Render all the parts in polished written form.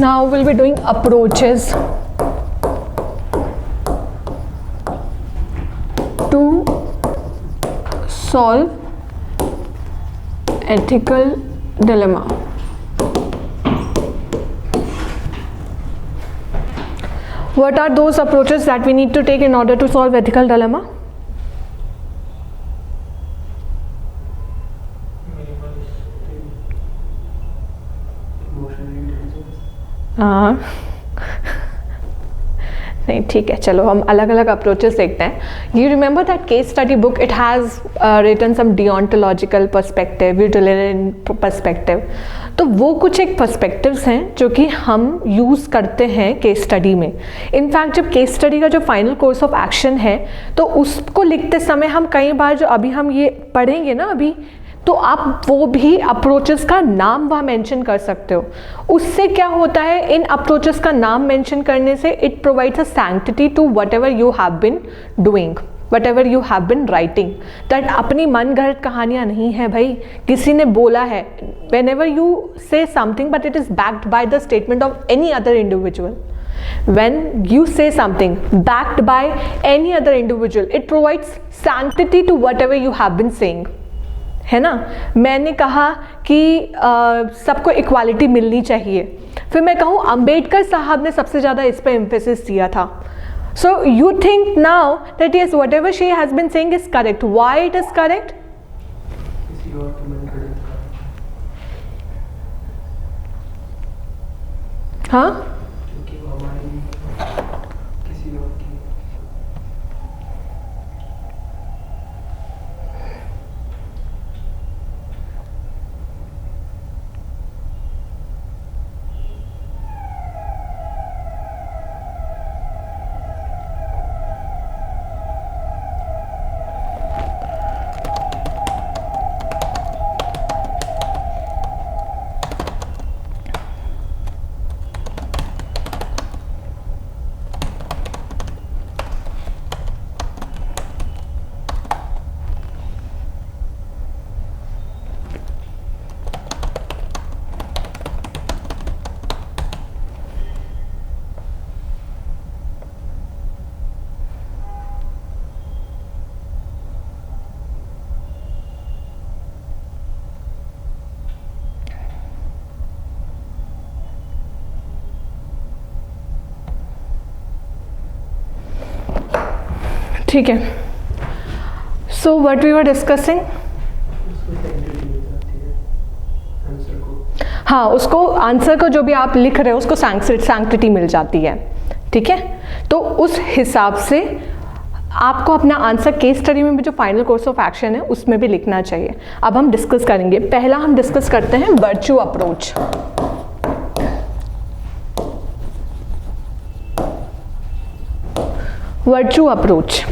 Now we'll be doing approaches to solve ethical dilemma. What are those approaches that we need to take in order to solve ethical dilemma? नहीं ठीक है, चलो हम अलग अलग approaches देखते हैं. You remember that case study book, it has written some deontological perspective, utilitarian perspective. तो वो कुछ एक पर्सपेक्टिव्स हैं जो कि हम यूज़ करते हैं केस स्टडी में. इनफैक्ट जब केस स्टडी का जो फाइनल कोर्स ऑफ एक्शन है तो उसको लिखते समय हम कई बार, जो अभी हम ये पढ़ेंगे ना अभी, तो आप वो भी अप्रोचेस का नाम वहाँ मेंशन कर सकते हो. उससे क्या होता है, इन अप्रोचेस का नाम मेंशन करने से it provides a sanctity to whatever you have been doing, whatever you have been writing. That अपनी मन गढ़ंत कहानियाँ नहीं है भाई, किसी ने बोला है. वेन एवर यू से something but it is backed by the statement of any other individual, when you say something backed by any other individual, it provides sanctity to whatever you have been saying. है ना. मैंने कहा कि सबको equality मिलनी चाहिए, फिर मैं कहूँ अंबेडकर साहब ने सबसे ज़्यादा इस पर एम्फेसिस दिया था. So you think now that yes whatever she has been saying is correct. Why it is correct? हाँ, ठीक है. So what we were discussing, हाँ, उसको आंसर को जो भी आप लिख रहे हो उसको सैंक्टिटी मिल जाती है. ठीक है, तो उस हिसाब से आपको अपना आंसर केस स्टडी में भी जो फाइनल कोर्स ऑफ एक्शन है उसमें भी लिखना चाहिए. अब हम डिस्कस करेंगे. पहला हम डिस्कस करते हैं virtue approach. Virtue approach.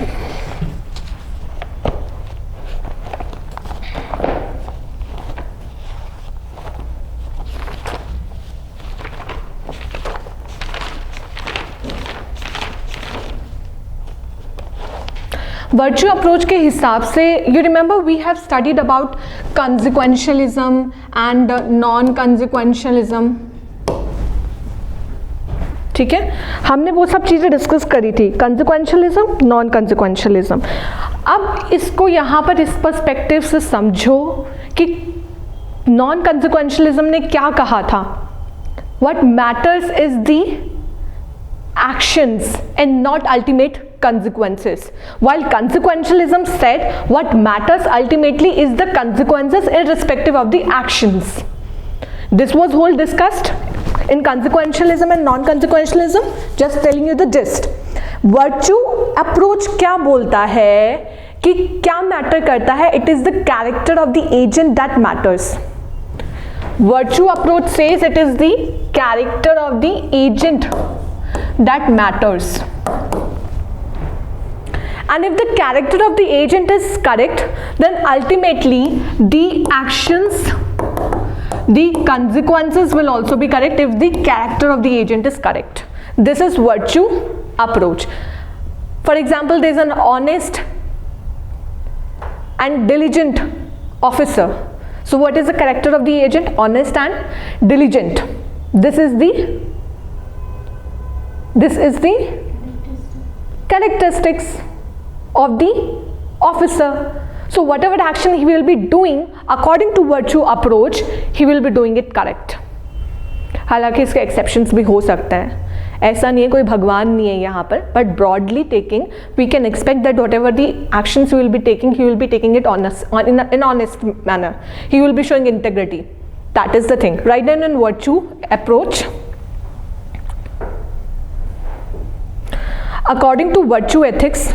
Virtue approach के हिसाब से you remember we have studied about consequentialism and non consequentialism. ठीक है, हमने वो सब चीज़ें डिस्कस करी थी, कंसिक्वेंशलिज्म, नॉन कंसिक्वेंशलिज्म. अब इसको यहाँ पर इस पर्सपेक्टिव से समझो कि नॉन कंसिक्वेंशलिज्म ने क्या कहा था. What matters is the actions and not ultimate consequences, while consequentialism said what matters ultimately is the consequences irrespective of the actions. This was whole discussed in consequentialism and non-consequentialism. Just telling you the gist. Virtue approach क्या बोलता है कि क्या matter करता है? It is the character of the agent that matters. Virtue approach says it is the character of the agent that matters, and if the character of the agent is correct, then ultimately the actions, the consequences will also be correct if the character of the agent is correct. This is virtue approach. For example, there is an honest and diligent officer. So what is the character of the agent? Honest and diligent. This is the This is the characteristics of the officer. So whatever action he will be doing according to virtue approach, he will be doing it correct. हालांकि इसके exceptions भी हो सकता है, ऐसा नहीं है, कोई भगवान नहीं है यहाँ पर, but broadly taking we can expect that whatever the actions he will be taking, he will be taking it in honest manner. He will be showing integrity. That is the thing. Right down in virtue approach, according to virtue ethics,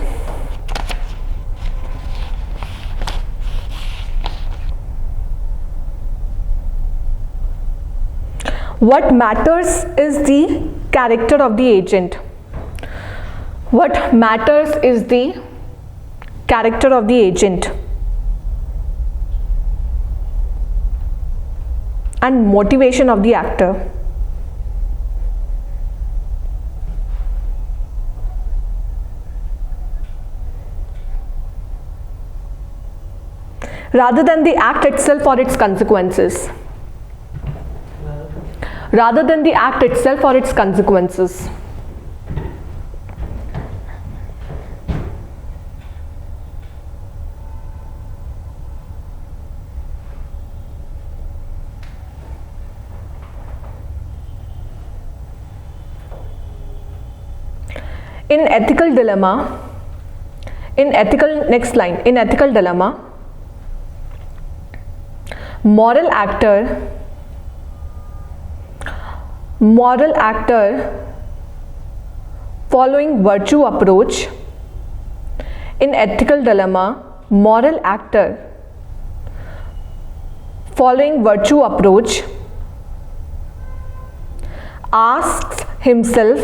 what matters is the character of the agent. What matters is the character of the agent and motivation of the actor. Rather than the act itself or its consequences. Rather than the act itself or its consequences. In ethical dilemma, in ethical, next line, in ethical dilemma, moral actor following virtue approach. In ethical dilemma, moral actor following virtue approach asks himself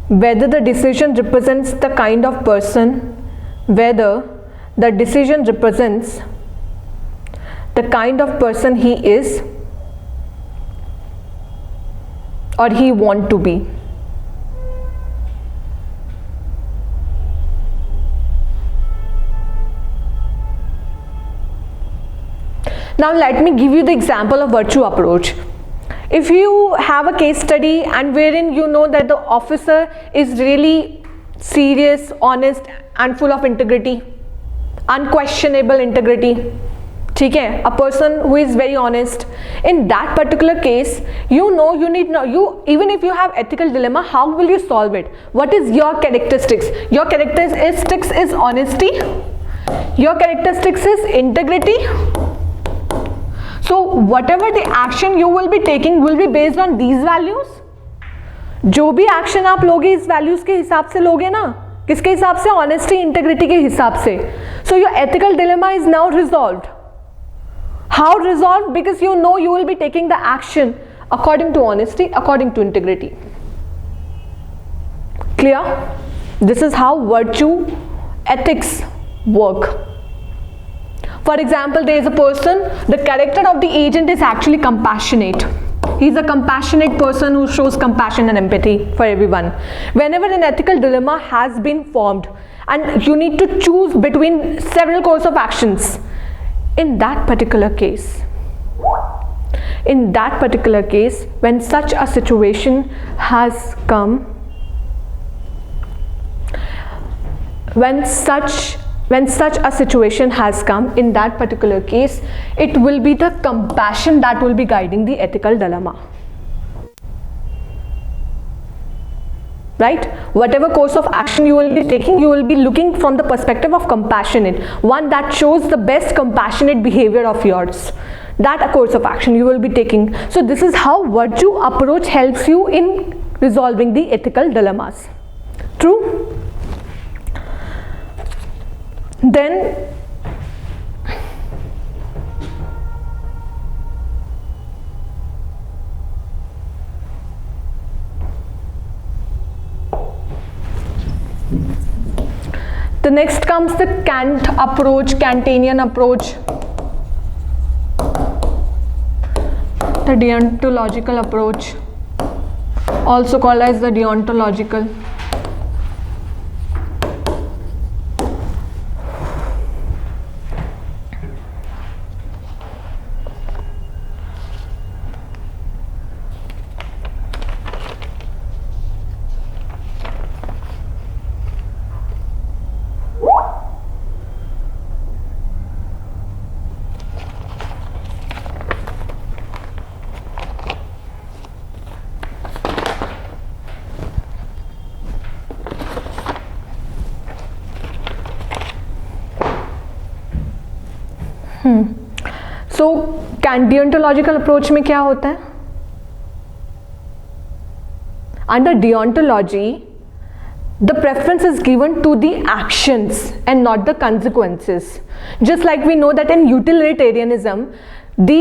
whether the decision represents the kind of person, whether the decision represents the kind of person he is or he want to be. Now let me give you the example of virtue approach. If you have a case study and wherein you know that the officer is really serious, honest and full of integrity, unquestionable integrity, ठीक है, a person who is very honest, in that particular case, you know, you need know, you even if you have ethical dilemma, how will you solve it? What is your characteristics? Your characteristics is honesty, your characteristics is integrity. So whatever the action you will be taking will be based on these values. जो भी action आप लोगे इस values के हिसाब से लोगे ना, किसके हिसाब से? ऑनेस्टी, इंटेग्रिटी के हिसाब से. So your ethical dilemma is now resolved. How resolved? Because you know you will be taking the action according to honesty, according to integrity. Clear? This is how virtue ethics work. For example, there is a person, the character of the agent is actually compassionate. He is a compassionate person who shows compassion and empathy for everyone. Whenever an ethical dilemma has been formed and you need to choose between several course of actions, in that particular case, when such a situation has come, when such a situation has come, in that particular case, it will be the compassion that will be guiding the ethical dilemma. Right? Whatever course of action you will be taking, you will be looking from the perspective of compassionate, one that shows the best compassionate behavior of yours. That a course of action you will be taking. So this is how virtue approach helps you in resolving the ethical dilemmas. True? Then the next comes the Kant approach, Kantian approach, the deontological approach, also called as the deontological. So can deontological approach में क्या होता है? Under deontology the preference is given to the actions and not the consequences. Just like we know that in utilitarianism, the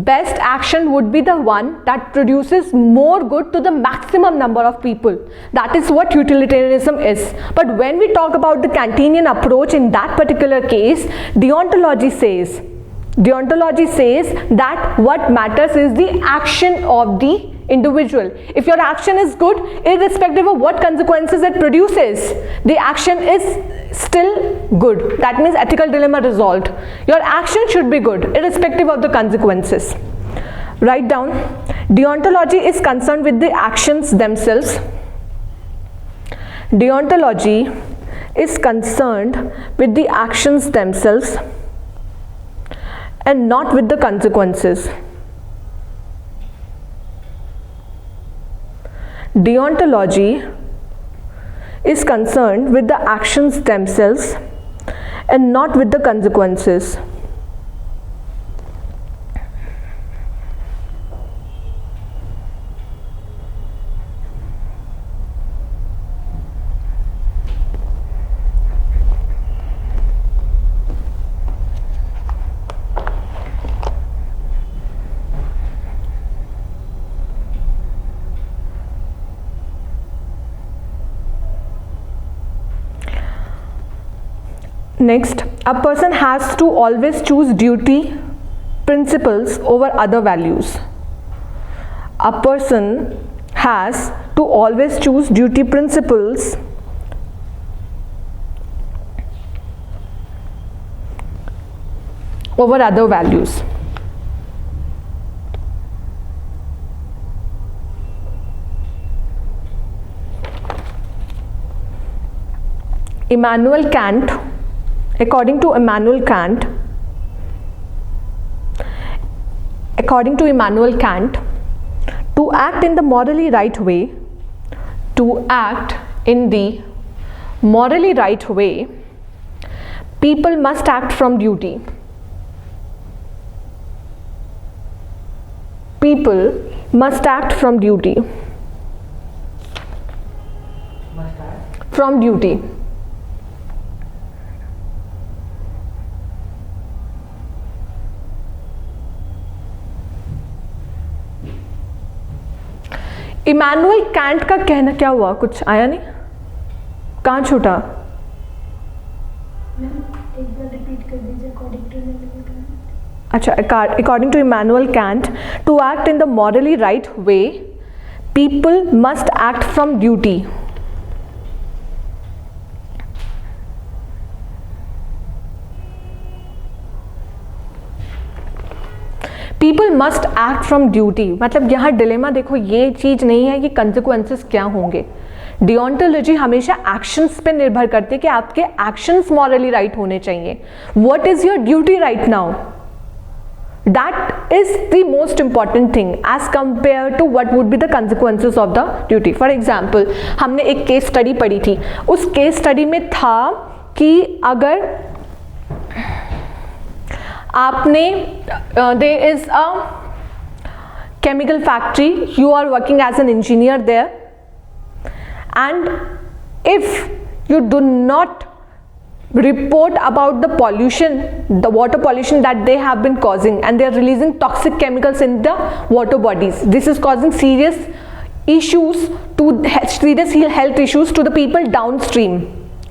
best action would be the one that produces more good to the maximum number of people. That is what utilitarianism is. But when we talk about the Kantinian approach in that particular case, deontology says that what matters is the action of the individual. If your action is good, irrespective of what consequences it produces, the action is still good. That means ethical dilemma resolved. Your action should be good, irrespective of the consequences. Write down. Deontology is concerned with the actions themselves. Deontology is concerned with the actions themselves and not with the consequences. Deontology is concerned with the actions themselves and not with the consequences. Next, a person has to always choose duty principles over other values. A person has to always choose duty principles over other values. According to Immanuel Kant, to act in the morally right way, people must act from duty. People must act from duty. From duty. Immanuel Kant का कहना क्या हुआ? कुछ आया नहीं, कहाँ छूटा? एक बार रिपीट कर दीजिए. अच्छा, according to Immanuel Kant, to act in the morally right way, people must act from duty. People must act from duty मतलब यहाँ डिलेमा देखो, ये चीज नहीं है कि कंसिक्वेंसेस क्या होंगे. डियोंटोलॉजी हमेशा एक्शंस पे निर्भर करते हैं कि आपके एक्शंस मॉरली राइट होने चाहिए. What is your duty right now? That is the most important thing as compare to what would be the consequences of the duty. For example, हमने एक केस स्टडी पढ़ी थी. उस केस स्टडी में था कि अगर आपने there is a chemical factory, you are working as an engineer there, and if you do not report about the pollution, the water pollution that they have been causing, and they are releasing toxic chemicals in the water bodies, this is causing serious health issues to the people downstream.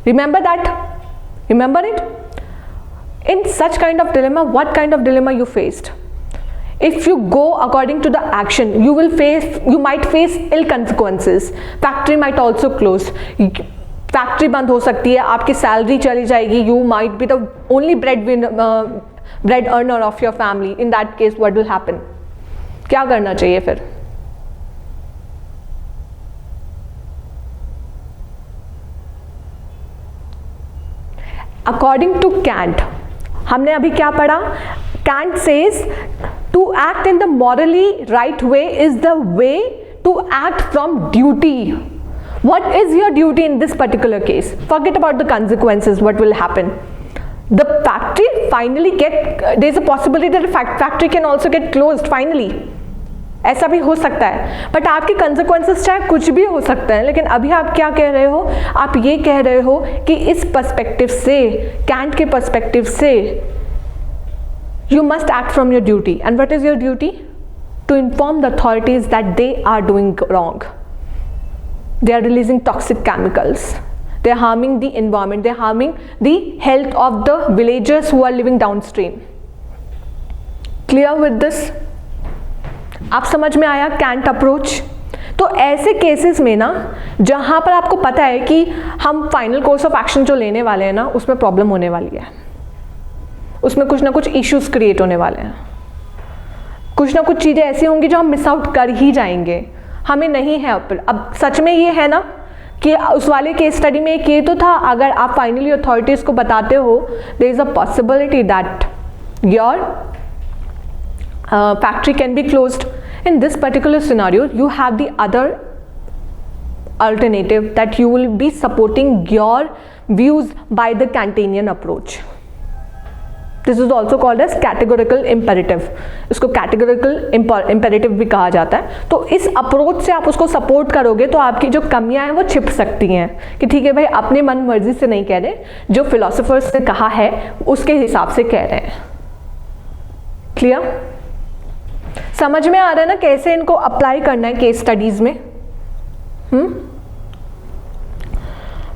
Remember that? Remember it? In such kind of dilemma, what kind of dilemma you faced? If you go according to the action, you might face ill consequences. Factory might also close. Factory बंद हो सकती है, आपकी salary चली जाएगी. You might be the only bread earner of your family. In that case, what will happen? क्या करना चाहिए फिर? According to Kant, हमने अभी क्या पढ़ा? Kant says to act in the morally right way is the way to act from duty. What is your duty in this particular case? Forget about the consequences, what will happen. the factory finally there is a possibility that the factory can also get closed finally, ऐसा भी हो सकता है, but आपके consequences चाहे कुछ भी हो सकता है, लेकिन अभी आप क्या कह रहे हो, आप ये कह रहे हो कि इस पर्सपेक्टिव से, कैंट के पर्सपेक्टिव से, you must act from your duty. And what is your duty? To inform the authorities that they are doing wrong. They are releasing toxic chemicals. They are harming the environment. They are harming the health of the villagers who are living downstream. Clear with this? आप समझ में आया cantt approach? तो ऐसे cases में ना, जहाँ पर आपको पता है कि हम फाइनल कोर्स ऑफ एक्शन जो लेने वाले हैं ना, उसमें प्रॉब्लम होने वाली है, उसमें कुछ ना कुछ इश्यूज क्रिएट होने वाले हैं, कुछ ना कुछ चीज़ें ऐसी होंगी जो हम मिस आउट कर ही जाएंगे, हमें नहीं है। अब सच में ये है ना कि उस वाले केस स्टडी में एक ये तो था, अगर आप फाइनली अथॉरिटीज़ को बताते हो, there is a possibility that your factory can be closed. In this particular scenario, you have the other alternative that you will be supporting your views by the Kantinian approach. This is also called as categorical imperative. इसको categorical imperative भी कहा जाता है. तो इस approach से आप उसको सपोर्ट करोगे तो आपकी जो कमियां हैं वो छिप सकती हैं कि ठीक है भाई, अपने मन मर्जी से नहीं कह रहे, जो फिलोसोफर्स ने कहा है उसके हिसाब से कह रहे हैं. क्लियर? समझ में आ रहा है ना कैसे इनको अप्लाई करना है केस स्टडीज में?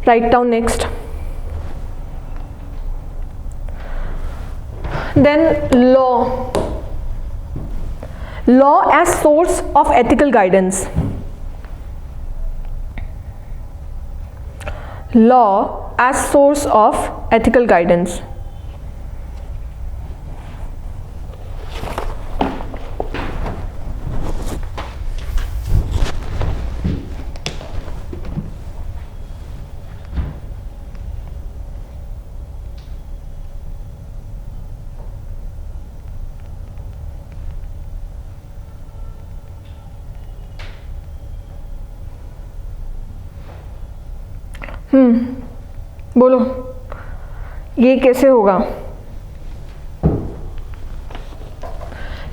Write down next. Then law as source of ethical guidance. Law as source of ethical guidance. बोलो ये कैसे होगा?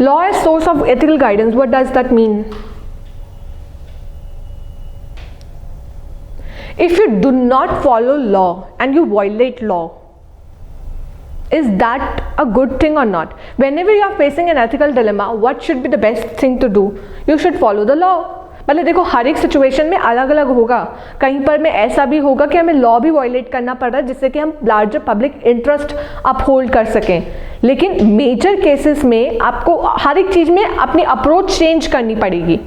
Law as source of ethical guidance, what does that mean? If you do not follow law and you violate law, is that a good thing or not? Whenever you are facing an ethical dilemma, what should be the best thing to do? You should follow the law. मतलब देखो, हर एक situation में अलग अलग होगा. कहीं पर में ऐसा भी होगा कि हमें लॉ भी वायलेट करना पड़ रहा है जिससे कि हम लार्जर पब्लिक इंटरेस्ट अपहोल्ड कर सकें, लेकिन मेजर केसेस में आपको हर एक चीज़ में अपनी अप्रोच चेंज करनी पड़ेगी.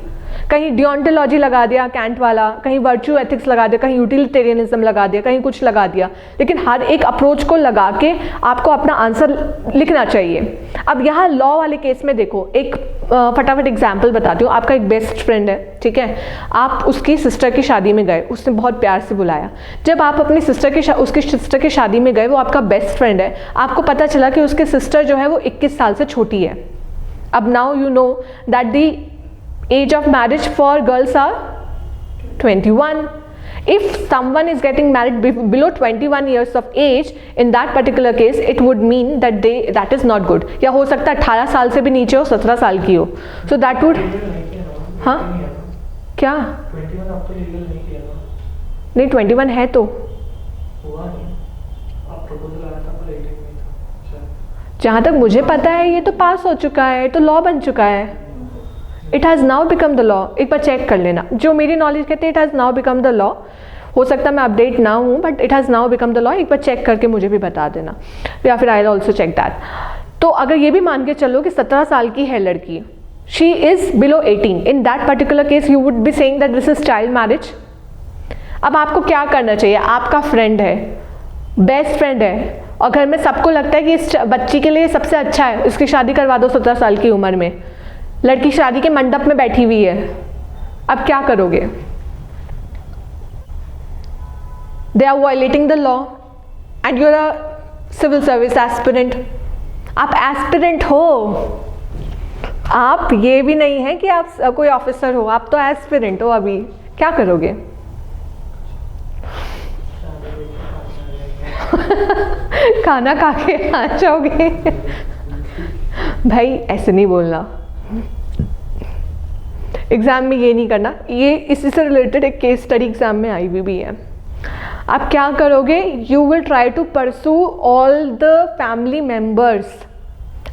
कहीं डियोंटोलॉजी लगा दिया कैंट वाला, कहीं वर्च्यू एथिक्स लगा दिया, कहीं यूटिलिटेरियनिज्म लगा दिया, कहीं कुछ लगा दिया, लेकिन हर एक अप्रोच को लगा के आपको अपना आंसर लिखना चाहिए. अब यहाँ लॉ वाले केस में देखो, एक फटाफट एग्जाम्पल बताती हूँ. आपका एक बेस्ट फ्रेंड है, ठीक है, आप उसकी सिस्टर की शादी में गए, उसने बहुत प्यार से बुलाया. जब आप अपनी उसकी सिस्टर की शादी में गए, वो आपका बेस्ट फ्रेंड है, आपको पता चला कि उसकी सिस्टर जो है वो 21 साल से छोटी है. अब now you know that the age of marriage for girls are 21. If someone is getting married below 21 years of age, in that particular case it would mean that that is not good. या हो सकता है 18 साल से भी नीचे हो, 17 साल की हो, so that would, हाँ क्या 21 अब तो लीगल नहीं किया ना? नहीं 21 है तो हुआ नहीं, आप प्रपोजल आया था पर 18 में था. जहाँ तक मुझे पता है ये तो पास हो चुका है, तो लॉ बन चुका है. It has now become the law. एक बार चेक कर लेना, जो मेरी नॉलेज कहते हैं it has now become the law. हो सकता है मैं अपडेट ना हूँ, but it has now become the law. एक बार चेक करके मुझे भी बता देना, या फिर I will also check that. तो अगर ये भी मान के चलो कि 17 साल की है लड़की, she is below 18, in that particular case you would be saying that this is child marriage. अब आपको क्या करना चाहिए? आपका फ्रेंड है, बेस्ट फ्रेंड है, और घर में सबको लगता है कि इस बच्ची के लिए सबसे अच्छा है, इसकी शादी करवा दो 17 साल की उम्र में. लड़की शादी के मंडप में बैठी हुई है, अब क्या करोगे? They are violating the law and you are a civil service aspirant. आप एस्पिरेंट हो, आप ये भी नहीं है कि आप कोई ऑफिसर हो, आप तो एस्पिरेंट हो. अभी क्या करोगे? खाना खा के आ जाओगे। भाई ऐसे नहीं बोलना, एग्ज़ाम में ये नहीं करना। ये इसी से रिलेटेड एक केस स्टडी एग्ज़ाम में आई हुई भी है। आप क्या करोगे, you will try to pursue all the family members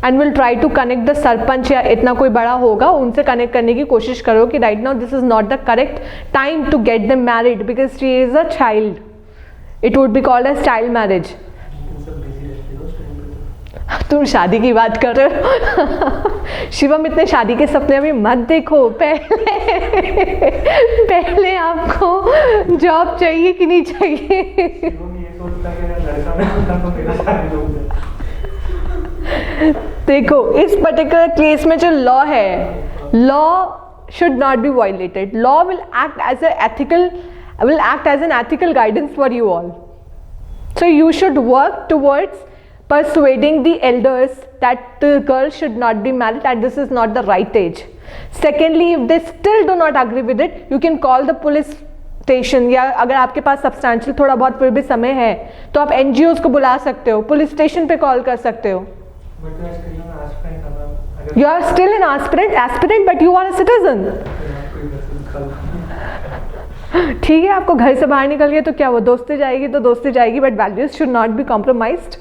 and will try to connect the sarpanch, या इतना कोई बड़ा होगा उनसे कनेक्ट करने की कोशिश करो कि right now this is not the correct time to get them married because she is a child, it would be called as child marriage. तुम शादी की बात कर रहे हो। शिवम इतने शादी के सपने अभी मत देखो, पहले आपको जॉब चाहिए कि नहीं चाहिए। देखो इस पर्टिकुलर केस में जो लॉ है, law should not be violated. Law will act as an ethical guidance for you all. So you should work towards persuading the elders that the girl should not be married and this is not the right age. Secondly, if they still do not agree with it, you can call the police station, या अगर आपके पास substantial थोड़ा बहुत फिर भी समय है तो आप NGOs को बुला सकते हो, पुलिस स्टेशन पे कॉल कर सकते हो। You are still an aspirant but you are a citizen. ठीक है, आपको घर से बाहर निकल गए तो क्या वो दोस्ती जाएगी तो दोस्ती जाएगी, but values should not be compromised.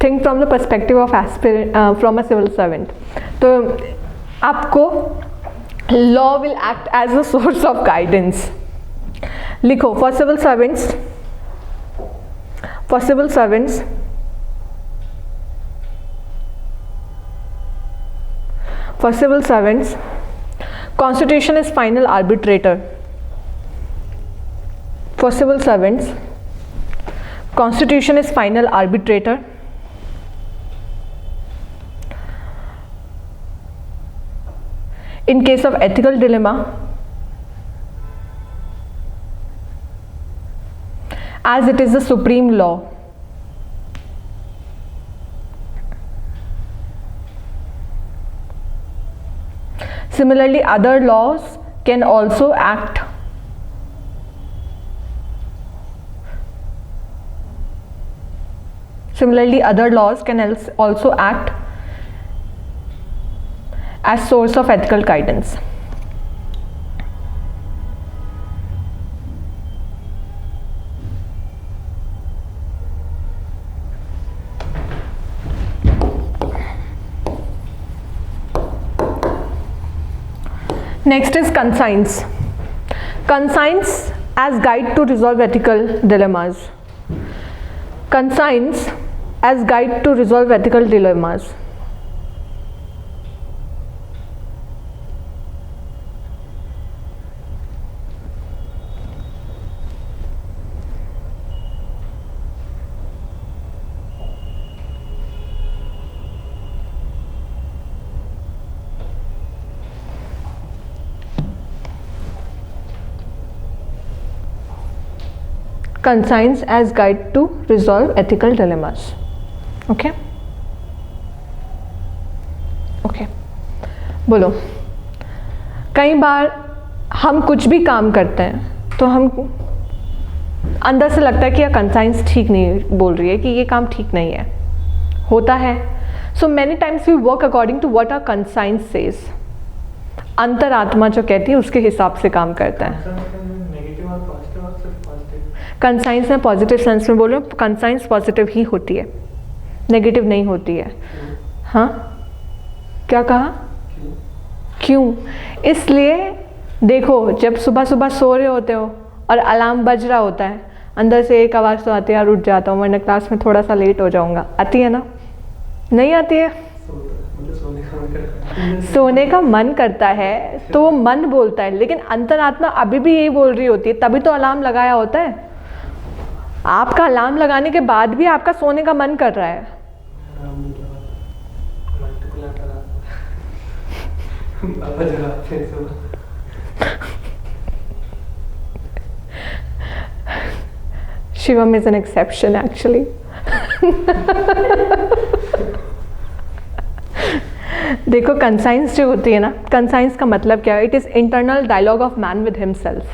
Think from the perspective of from a civil servant. तो आपको law will act as a source of guidance. लिखो for civil servants, Constitution is final arbitrator. For civil servants, Constitution is final arbitrator. In case of ethical dilemma, as it is the supreme law. Similarly, other laws can also act as source of ethical guidance. Next is conscience. Conscience as guide to resolve ethical dilemmas. Conscience as guide to resolve ethical dilemmas. Conscience as guide to resolve ethical dilemmas. Okay? Okay. बोलो, कई बार हम कुछ भी काम करते हैं तो हम अंदर से लगता है कि यह कंसाइंस ठीक नहीं बोल रही है, कि ये काम ठीक नहीं है, होता है। So many times we work according to what our conscience says. अंतरात्मा जो कहती है उसके हिसाब से काम करता है। कंसाइंस में पॉजिटिव सेंस में बोल रहे हो, कंसाइंस पॉजिटिव ही होती है, नेगेटिव नहीं होती है। हाँ, क्या कहा? क्यों? इसलिए देखो, जब सुबह सुबह सो रहे होते हो और अलार्म बज रहा होता है, अंदर से एक आवाज़ तो आती है, यार उठ जाता हूँ वरना क्लास में थोड़ा सा लेट हो जाऊँगा। आती है ना? नहीं आती है? सोने का मन करता है तो वो मन बोलता है, लेकिन अंतरात्मा अभी भी यही बोल रही होती है, तभी तो अलार्म लगाया होता है। आपका अलार्म लगाने के बाद भी आपका सोने का मन कर रहा है। Shivam is an exception actually. देखो, कंसाइंस जो होती है ना, कंसाइंस का मतलब क्या है? It is internal dialogue of man with himself.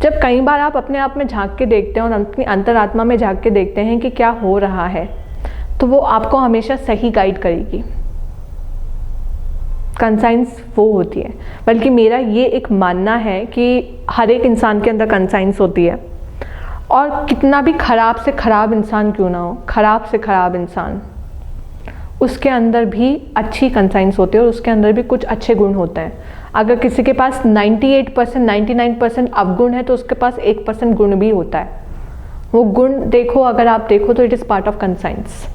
जब कई बार आप अपने आप में झांक के देखते हैं और अपनी अंतरात्मा में झांक के देखते हैं कि क्या हो रहा है, तो वो आपको हमेशा सही गाइड करेगी। कंसाइंस वो होती है। बल्कि मेरा ये एक मानना है कि हर एक इंसान के अंदर कंसाइंस होती है, और कितना भी खराब से खराब इंसान क्यों ना हो, खराब से खराब इंसान, उसके अंदर भी अच्छी कंसाइंस होती है और उसके अंदर भी कुछ अच्छे गुण होते हैं। अगर किसी के पास 98% 99% अवगुण है तो उसके पास 1% गुण भी होता है। वो गुण देखो, अगर आप देखो तो it is part of conscience.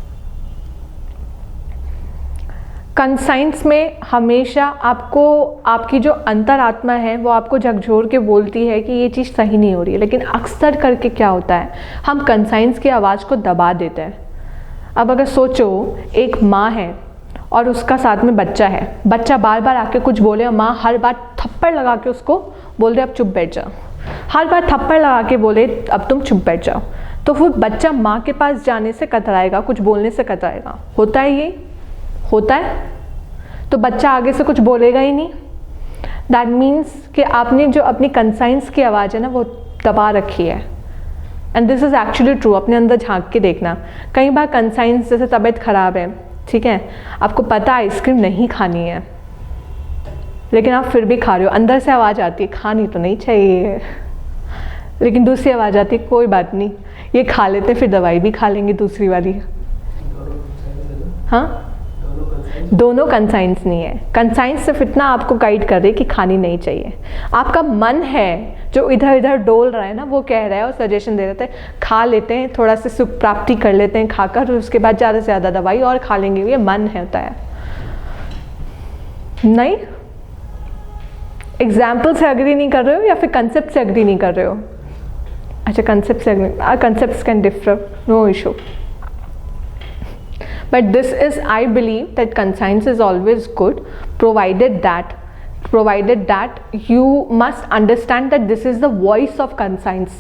Conscience में हमेशा आपको आपकी जो अंतरात्मा है वो आपको झकझोर के बोलती है कि ये चीज़ सही नहीं हो रही है, लेकिन अक्सर करके क्या होता है, हम कंसाइंस की आवाज़ को दबा देते हैं। अब अगर सोचो, एक माँ है और उसका साथ में बच्चा है, बच्चा बार बार आके कुछ बोले और माँ हर बार थप्पड़ लगा के उसको बोल दे अब चुप बैठ जाओ, हर बार थप्पड़ लगा के बोले अब तुम चुप बैठ जाओ, तो वो बच्चा माँ के पास जाने से कतराएगा, कुछ बोलने से कतराएगा। होता है ये? होता है। तो बच्चा आगे से कुछ बोलेगा ही नहीं। दैट मीन्स कि आपने जो अपनी कंसाइंस की आवाज़ है ना वो दबा रखी है। And this is actually true. अपने अंदर झांक के देखना। कई बार कंसाइंस, जैसे तबीयत खराब है, ठीक है, आपको पता है आइसक्रीम नहीं खानी है, लेकिन आप फिर भी खा रहे हो। अंदर से आवाज़ आती है खानी तो नहीं चाहिए, लेकिन दूसरी आवाज़ आती है कोई बात नहीं, ये खा लेते, फिर दवाई भी खा लेंगे दूसरी वाली। हाँ, दोनों कंसाइंस नहीं है। कंसाइंस सिर्फ इतना आपको गाइड कर रही है कि खानी नहीं चाहिए। आपका मन है जो इधर इधर डोल रहा है ना, वो कह रहा है और सजेशन दे रहा है खा लेते हैं, थोड़ा सा सुख प्राप्ति कर लेते हैं खाकर, और उसके बाद ज़्यादा से ज़्यादा दवाई और खा लेंगे। ये मन है, होता है नहीं। एग्जाम्पल से अग्री नहीं कर रहे हो या फिर कंसेप्ट से अग्री नहीं कर रहे हो? अच्छा, कंसेप्ट से agree, concepts can differ, no issue. But this is, I believe that conscience is always good, provided that you must understand that this is the voice of conscience.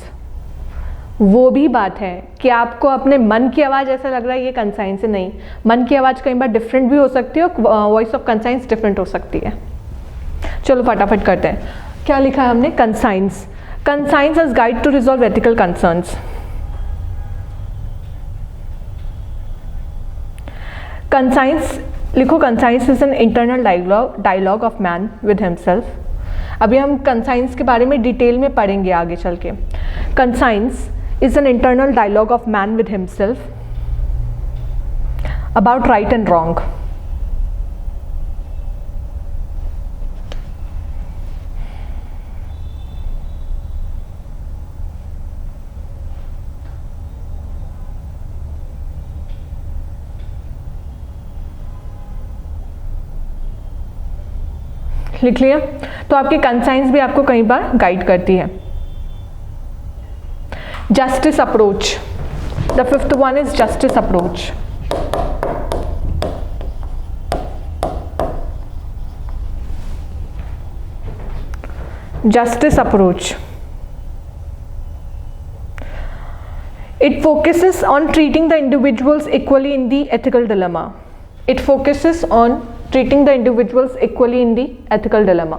वो भी बात है कि आपको अपने मन की आवाज़ ऐसा लग रहा है ये conscience है, नहीं। मन की आवाज़ कई बार डिफरेंट भी हो सकती है और वॉइस ऑफ conscience डिफरेंट हो सकती है। चलो फटाफट करते हैं। क्या लिखा है हमने? conscience. Conscience as guide to resolve ethical concerns. Conscience लिखो। Conscience is an internal dialogue of man with himself. अभी हम कंसाइंस के बारे में डिटेल में पढ़ेंगे आगे चल के। Conscience is an internal dialogue of man with himself about right and wrong. लिख लिया? तो आपकी कंसाइंस भी आपको कई बार गाइड करती है। Justice approach, the fifth one is justice approach. Justice approach, it focuses on treating the individuals equally in the ethical dilemma. It focuses on treating the individuals equally in the ethical dilemma.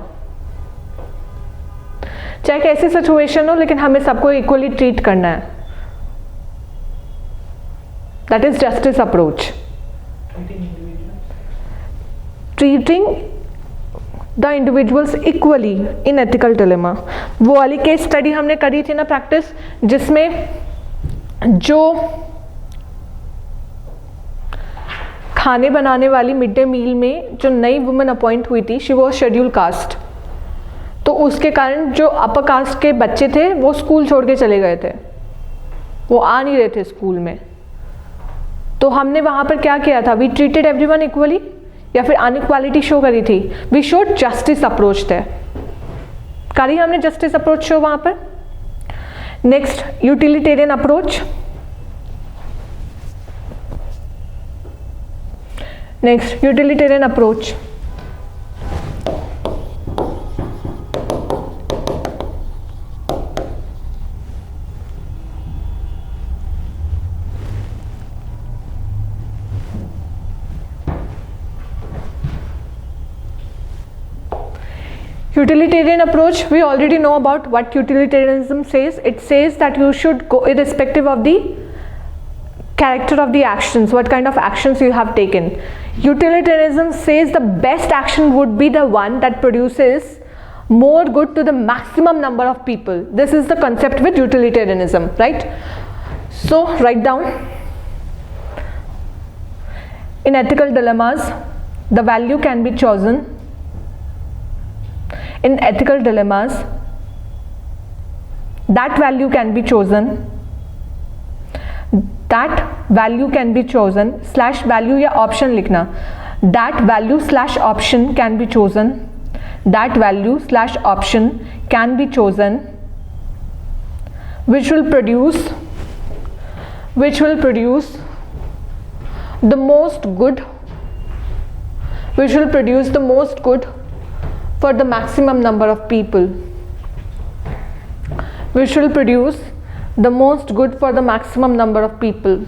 चाहे कैसी situation हो, लेकिन हमें सबको equally treat करना है। That is justice approach. Treating the individuals equally in ethical dilemma. वो वाली केस स्टडी हमने करी थी ना प्रैक्टिस, जिसमें जो खाने बनाने वाली मिड डे मील में जो नई वुमेन अपॉइंट हुई थी, शी वॉज शेड्यूल कास्ट, तो उसके कारण जो अपर कास्ट के बच्चे थे वो स्कूल छोड़ के चले गए थे, वो आ नहीं रहे थे स्कूल में। तो हमने वहाँ पर क्या किया था? वी ट्रीटेड एवरीवन इक्वली, या फिर अनइक्वालिटी शो करी थी? वी शोड जस्टिस अप्रोच थे। करी हमने जस्टिस अप्रोच शो वहाँ पर। Next, utilitarian approach. Next, utilitarian approach. Utilitarian approach, we already know about what utilitarianism says. It says that you should go irrespective of the character of the actions, what kind of actions you have taken. Utilitarianism says the best action would be the one that produces more good to the maximum number of people. This is the concept with utilitarianism, right? So write down. In ethical dilemmas, the value can be chosen. In ethical dilemmas, that value can be chosen. That value can be chosen slash value या option लिखना. That value slash option can be chosen. That value slash option can be chosen, which will produce the most good, which will produce the most good for the maximum number of people, which will produce the most good for the maximum number of people.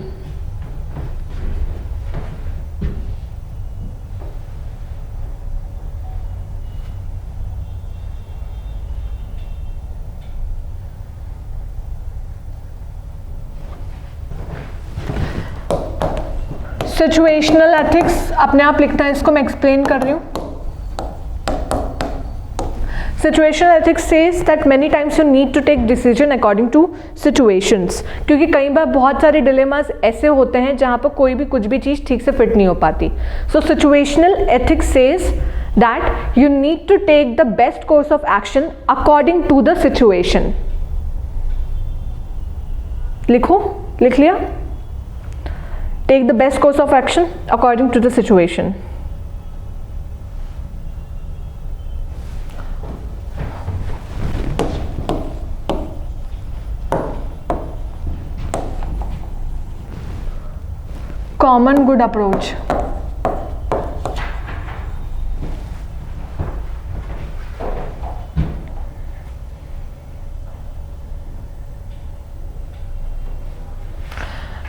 Situational ethics अपने आप लिखना है, इसको मैं explain कर रही हूँ. Situational ethics says that many times you need to take decision according to situations, क्योंकि कई बार बहुत सारे dilemmas ऐसे होते हैं जहाँ पर कोई भी कुछ भी चीज़ ठीक से फिट नहीं हो पाती. So situational ethics says that you need to take the best course of action according to the situation. लिखो, लिख लिया? Take the best course of action according to the situation. Common good approach.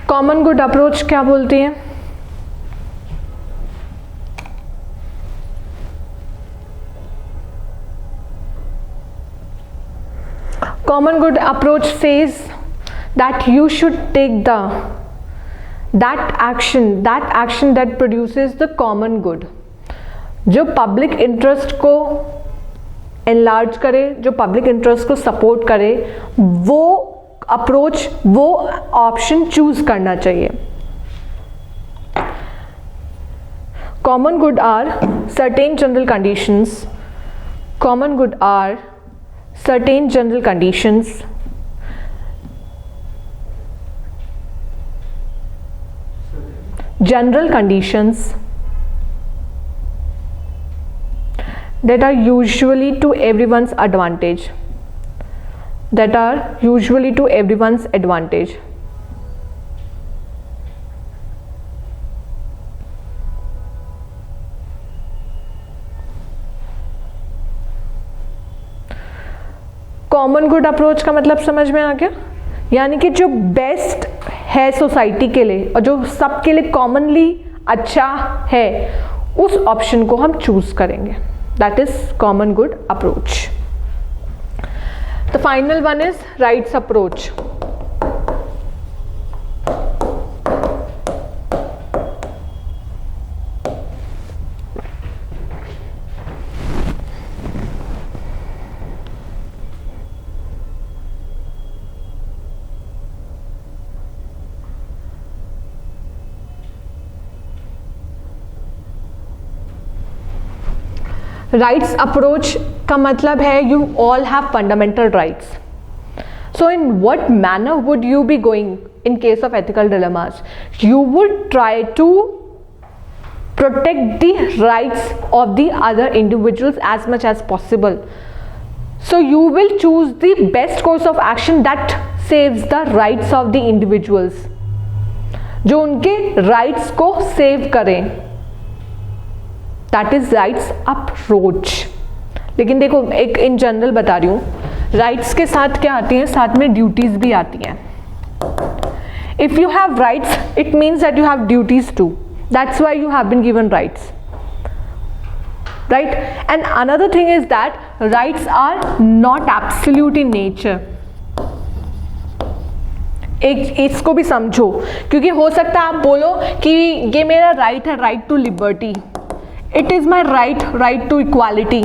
Common good approach क्या बोलती है? Common good approach says that you should take that action that produces the common good, जो public interest को enlarge करे, जो public interest को support करे, वो अप्रोच, वो ऑप्शन चूज करना चाहिए. Common good are certain general conditions. Common good are certain general conditions that are usually to everyone's advantage. Common good approach का मतलब समझ में आ गया? यानी कि जो बेस्ट है सोसाइटी के लिए और जो सबके लिए कॉमनली अच्छा है, उस ऑप्शन को हम चूज करेंगे. That is common good approach. The final one is rights approach. Rights approach का मतलब है you all have fundamental rights. So in what manner would you be going in case of ethical dilemmas? You would try to protect the rights of the other individuals as much as possible. So you will choose the best course of action that saves the rights of the individuals, जो उनके rights को save करें. That is rights approach. लेकिन देखो, एक in general बता रही हूँ, rights के साथ क्या आती हैं? साथ में duties भी आती हैं. If you have rights, it means that you have duties too. That's why you have been given rights, right? And another thing is that rights are not absolute in nature. एक इसको भी समझो, क्योंकि हो सकता है आप बोलो कि ये मेरा राइट है, right to liberty. It is my right, right to equality.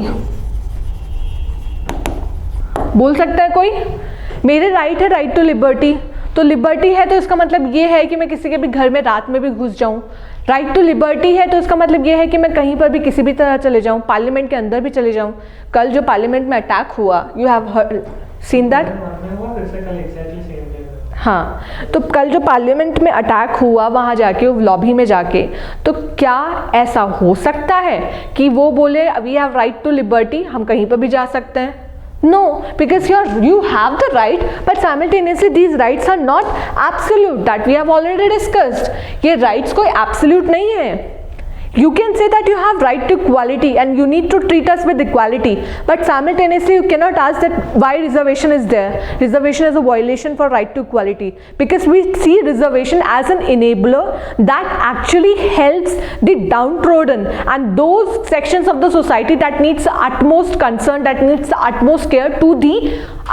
बोल सकता है कोई, मेरे राइट है राइट टू लिबर्टी. तो लिबर्टी है तो इसका मतलब ये है कि मैं किसी के भी घर में रात में भी घुस जाऊं. राइट टू लिबर्टी है तो इसका मतलब ये है कि मैं कहीं पर भी किसी भी तरह चले जाऊं, पार्लियामेंट के अंदर भी चले जाऊं. कल जो पार्लियामेंट में अटैक हुआ, यू हैव सीन दैट. हाँ, तो कल जो पार्लियामेंट में अटैक हुआ, वहाँ जाके लॉबी में जाके, तो क्या ऐसा हो सकता है कि वो बोले we have right to liberty, हम कहीं पर भी जा सकते हैं? No, because you have the right, but simultaneously these rights are not absolute. That we have already discussed. ये rights कोई absolute नहीं है. You can say that you have right to equality and you need to treat us with equality, but simultaneously you cannot ask that why reservation is there. Reservation is a violation for right to equality, because we see reservation as an enabler that actually helps the downtrodden and those sections of the society that needs utmost concern, that needs utmost care to the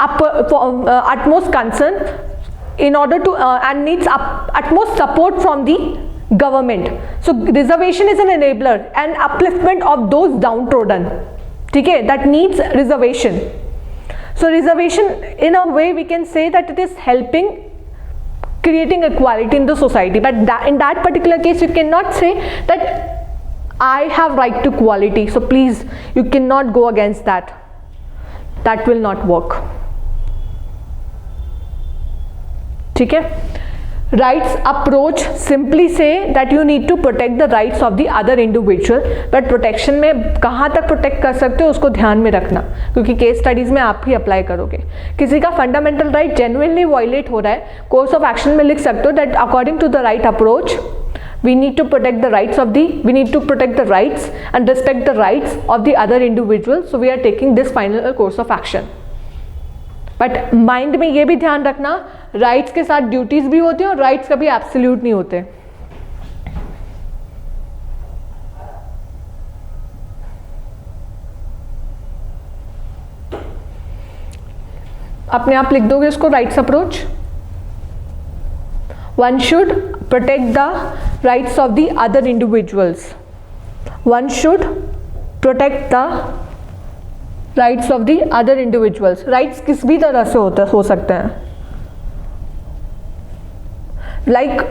utmost concern in order to and needs utmost support from the government. So reservation is an enabler and upliftment of those downtrodden, ठीक है, that needs reservation. So reservation, in a way we can say that it is helping creating equality in the society, but in that particular case you cannot say that I have right to equality, so please you cannot go against that. That will not work. ठीक है. Rights approach simply say that you need to protect the rights of the other individual, but protection में कहाँ तक protect कर सकते हो उसको ध्यान में रखना, क्योंकि केस स्टडीज में आप ही अप्लाई करोगे. किसी का फंडामेंटल राइट जेन्युइनली वायलेट हो रहा है, कोर्स ऑफ एक्शन में लिख सकते हो that according to the right approach we need to protect the rights of we need to protect the rights and respect the rights of the other individual, so we are taking this final course of action. But mind में ये भी ध्यान रखना, rights के साथ duties भी होती हैं और राइट्स कभी एब्सोल्यूट नहीं होते. अपने आप लिख दोगे इसको, rights approach. One should protect the rights of the other individuals. One should protect the rights of the other individuals. Rights किस भी तरह से हो सकते हैं.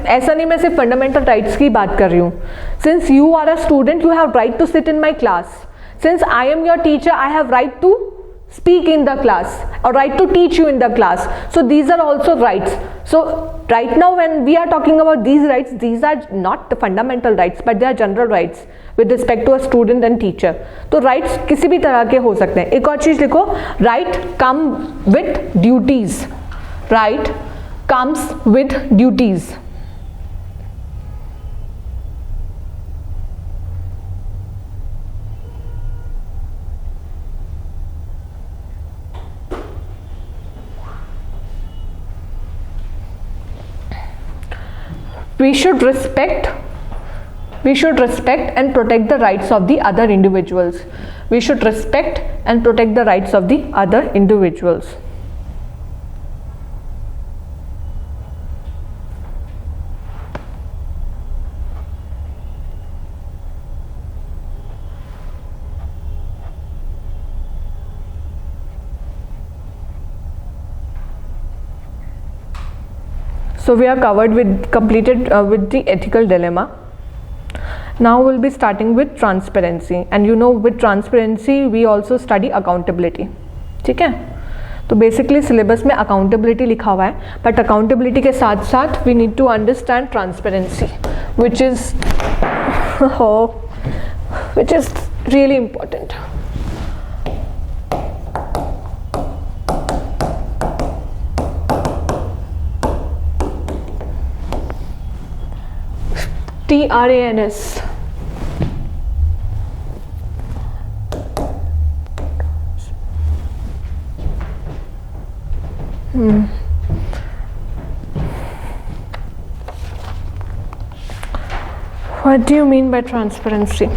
ऐसा नहीं मैं सिर्फ फंडामेंटल राइट्स की बात कर रही हूँ. Since you are a student, you have right to sit in my class. Since I am your teacher, I have right to speak in the class or right to teach you in the class. So these are also rights. So right now when we are talking about these rights, these are not the fundamental rights but they are general rights with respect to a student and teacher. तो rights किसी भी तरह के हो सकते हैं. एक और चीज लिखो, right come with duties. Right comes with duties. We should respect and protect the rights of the other individuals. We should respect and protect the rights of the other individuals. So we are completed with the ethical dilemma. Now we'll be starting with transparency, and you know with transparency we also study accountability. ठीक है, तो basically syllabus में accountability लिखा हुआ है, but accountability के साथ साथ we need to understand transparency which is really important. TRANS. What do you mean by transparency?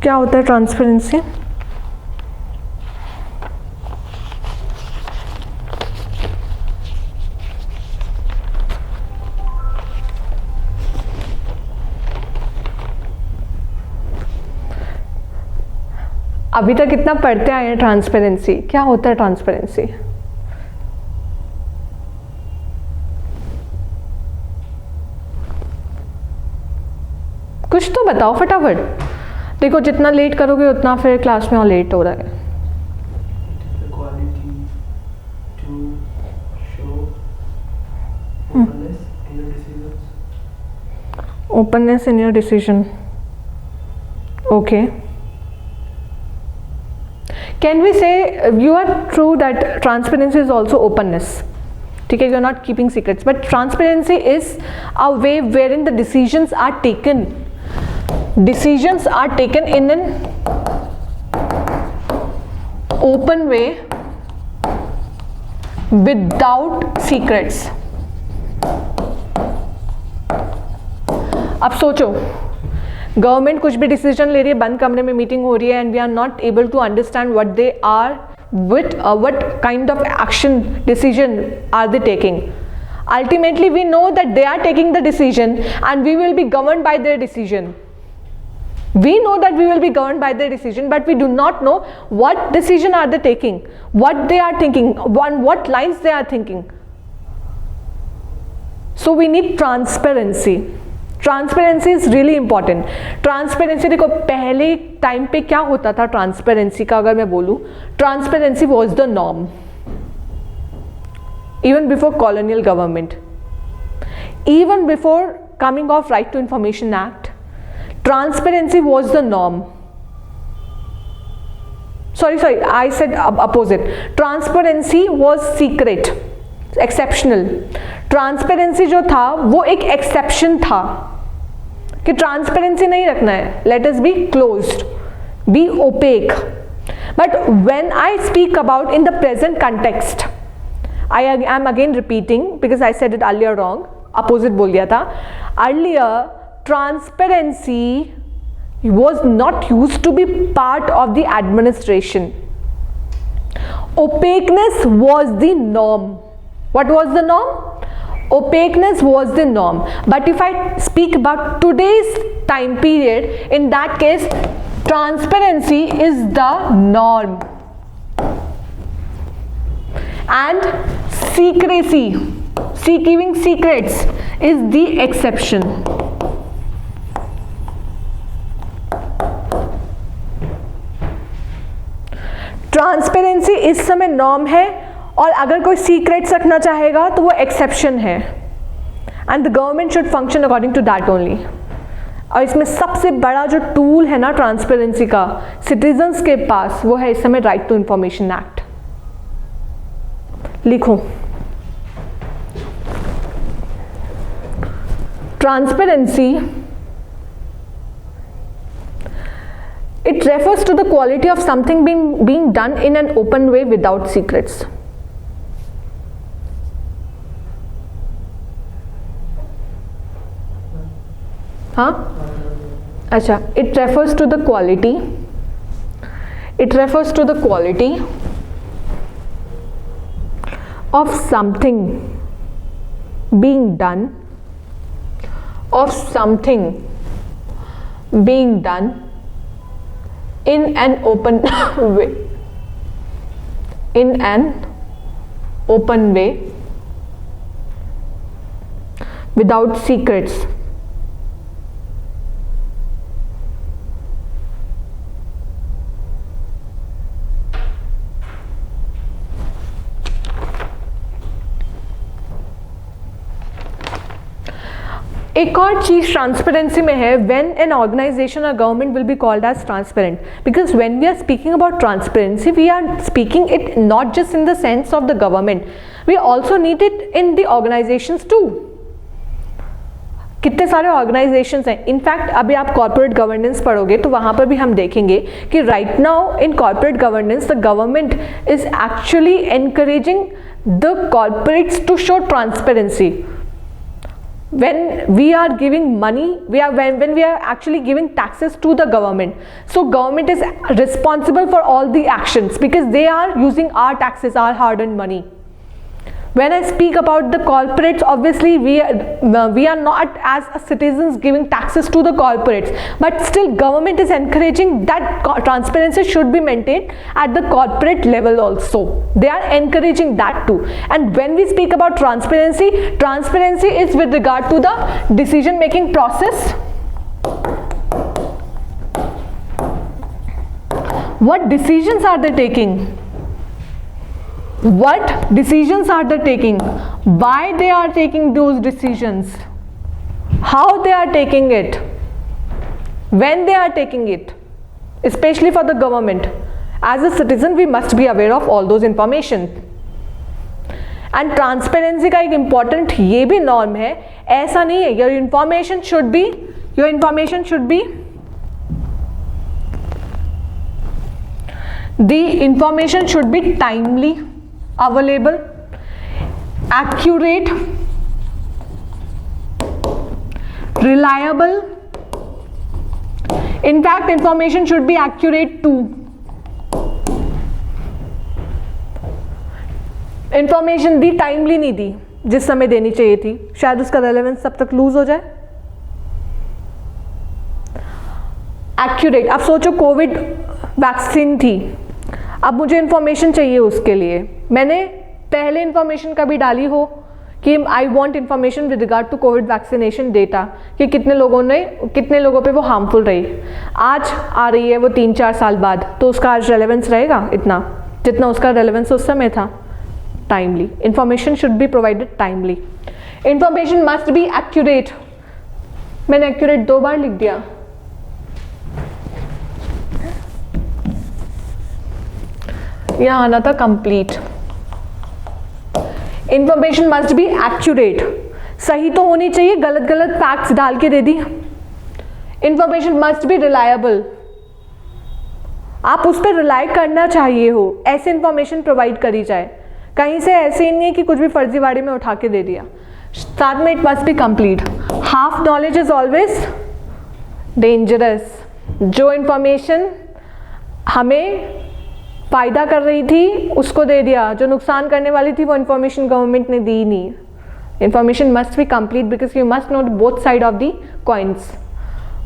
क्या होता है ट्रांसपेरेंसी? अभी तक इतना पढ़ते आए हैं ट्रांसपेरेंसी, क्या होता है ट्रांसपेरेंसी? कुछ तो बताओ फटाफट। देखो जितना लेट करोगे उतना फिर क्लास में और लेट हो रहा है। The quality to show openness in your decisions. Openness in your decision. Okay. Can we say you are true that transparency is also openness? ठीक है, you are not keeping secrets, but transparency is a way wherein the decisions are taken. Decisions are taken in an open way without secrets. अब सोचो, government कुछ भी decision ले रही है, बंद कमरे में मीटिंग हो रही है, and we are not able to understand what they are, what kind of action decision are they taking. Ultimately we know that they are taking the decision and we will be governed by their decision. We know that we will be governed by their decision, but we do not know what decision are they taking, what they are thinking, on what lines they are thinking. So we need transparency. Transparency is really important. Transparency देखो पहले time पे क्या होता था, transparency का अगर मैं बोलूं, transparency was the norm even before colonial government, even before coming of right to information act. Transparency was the norm. sorry I said opposite. Transparency was secret, exceptional. Transparency जो था वो एक एक्सेप्शन था कि ट्रांसपेरेंसी नहीं रखना है, let us be closed, be opaque. But when I speak about in the present context, I am again repeating because I said it earlier wrong, opposite बोल दिया था. Earlier transparency was not used to be part of the administration. Opaqueness was the norm. What was the norm? Opaqueness was the norm. But if I speak about today's time period, in that case transparency is the norm and secrecy, keeping secrets, is the exception. Transparency इस समय norm है और अगर कोई secrets रखना चाहेगा तो वो एक्सेप्शन है, and the government should function according to that only. और इसमें सबसे बड़ा जो टूल है ना ट्रांसपेरेंसी का सिटीजन्स के पास, वो है इस समय राइट टू इंफॉर्मेशन एक्ट. लिखो, transparency, it refers to the quality of something being done in an open way without secrets. हाँ, अच्छा, it refers to the quality, of something being done, in an open way, without secrets. एक और चीज transparency में है, when an organisation और government will be called as transparent, because when we are speaking about transparency we are speaking it not just in the sense of the government, we also need it in the organisations too. कितने सारे organisations हैं. In fact अभी आप corporate governance पढ़ोगे तो वहाँ पर भी हम देखेंगे कि right now in corporate governance the government is actually encouraging the corporates to show transparency. when we are giving money, when we are actually giving taxes to the government, so government is responsible for all the actions because they are using our taxes, our hard-earned money. When I speak about the corporates, obviously we are not as citizens giving taxes to the corporates, but still government is encouraging that transparency should be maintained at the corporate level also. They are encouraging that too. And when we speak about transparency, transparency is with regard to the decision making process. What decisions are they taking? What decisions are they taking? Why they are taking those decisions? How they are taking it? When they are taking it? Especially for the government. As a citizen, we must be aware of all those information. And transparency का एक important ये भी norm है. ऐसा नहीं है. Your information should be the information should be timely, available, accurate, reliable. In fact, information should be accurate too. Information the timely नहीं दी जिस समय देनी चाहिए थी, शायद उसका रेलेवेंस तब तक लूज हो जाए. एक्यूरेट. अब सोचो कोविड वैक्सीन थी, अब मुझे इन्फॉर्मेशन चाहिए उसके लिए. मैंने पहले इन्फॉर्मेशन कभी डाली हो कि I want information with regard to Covid vaccination data कि कितने लोगों पे वो हार्मफुल रही. आज आ रही है वो 3-4 साल बाद, तो उसका आज रेलेवेंस रहेगा इतना जितना उसका रेलेवेंस उस समय था. Timely. Information should be provided timely. Information must be accurate. मैंने एक्यूरेट 2 बार लिख दिया. यहाँ आना था complete. Information must be accurate. सही तो होनी चाहिए, गलत गलत फैक्ट्स डाल के दे दी. Information must be reliable. आप उस पर रिलाई करना चाहिए हो, ऐसे इंफॉर्मेशन प्रोवाइड करी जाए. कहीं से ऐसे ही नहीं है कि कुछ भी फर्जीवाड़े में उठा के दे दिया. साथ में it must be complete. Half knowledge is always dangerous. जो इंफॉर्मेशन हमें फायदा कर रही थी उसको दे दिया, जो नुकसान करने वाली थी वो इन्फॉर्मेशन गवर्नमेंट ने दी नहीं. Information must be complete because you must know both side of the coins.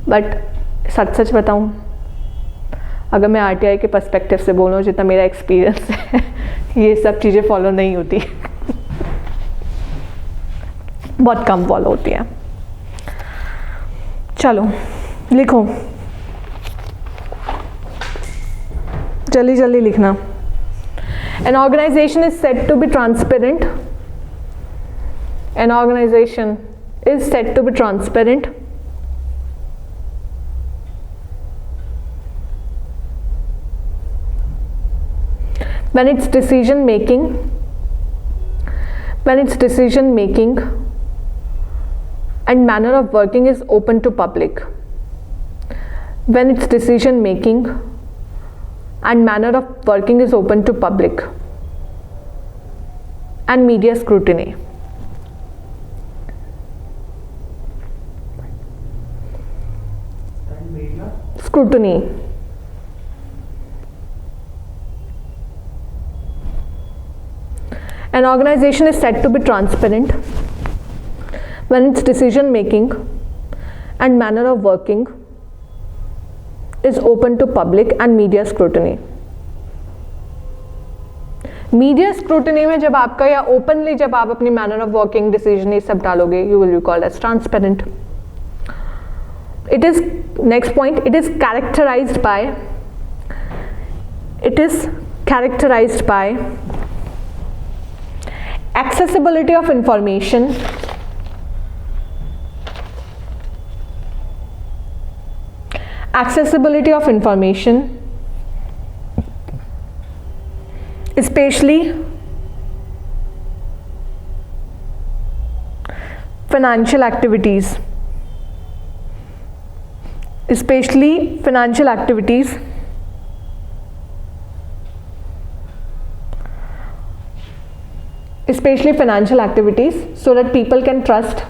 But सच बताऊं, अगर मैं आरटीआई के पर्सपेक्टिव से बोलूँ, जितना मेरा एक्सपीरियंस है, ये सब चीज़ें फॉलो नहीं होती. बहुत कम फॉलो होती है. चलो लिखो, जल्दी जल्दी लिखना. An organization is said to be transparent. An organization is said to be transparent when its decision making and manner of working is open to public. When its decision making and manner of working is open to public and media scrutiny. And media Scrutiny. An organization is said to be transparent when its decision making and manner of working is open to public and media scrutiny. Media scrutiny में जब आपका या openly जब आप अपनी manner of working decision ये सब डालोगे, you will be called as transparent. It is next point, it is characterised by accessibility of information, especially financial activities, so that people can trust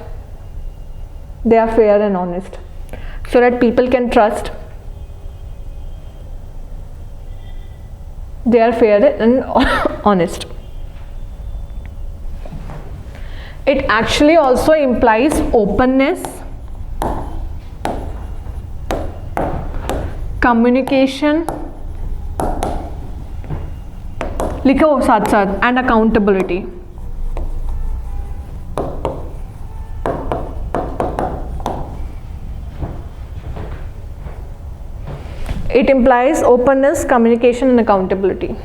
they are fair and honest, so that people can trust they are fair and honest. It actually also implies openness, communication, लिखो साथ साथ, and accountability. It implies openness, communication, and accountability.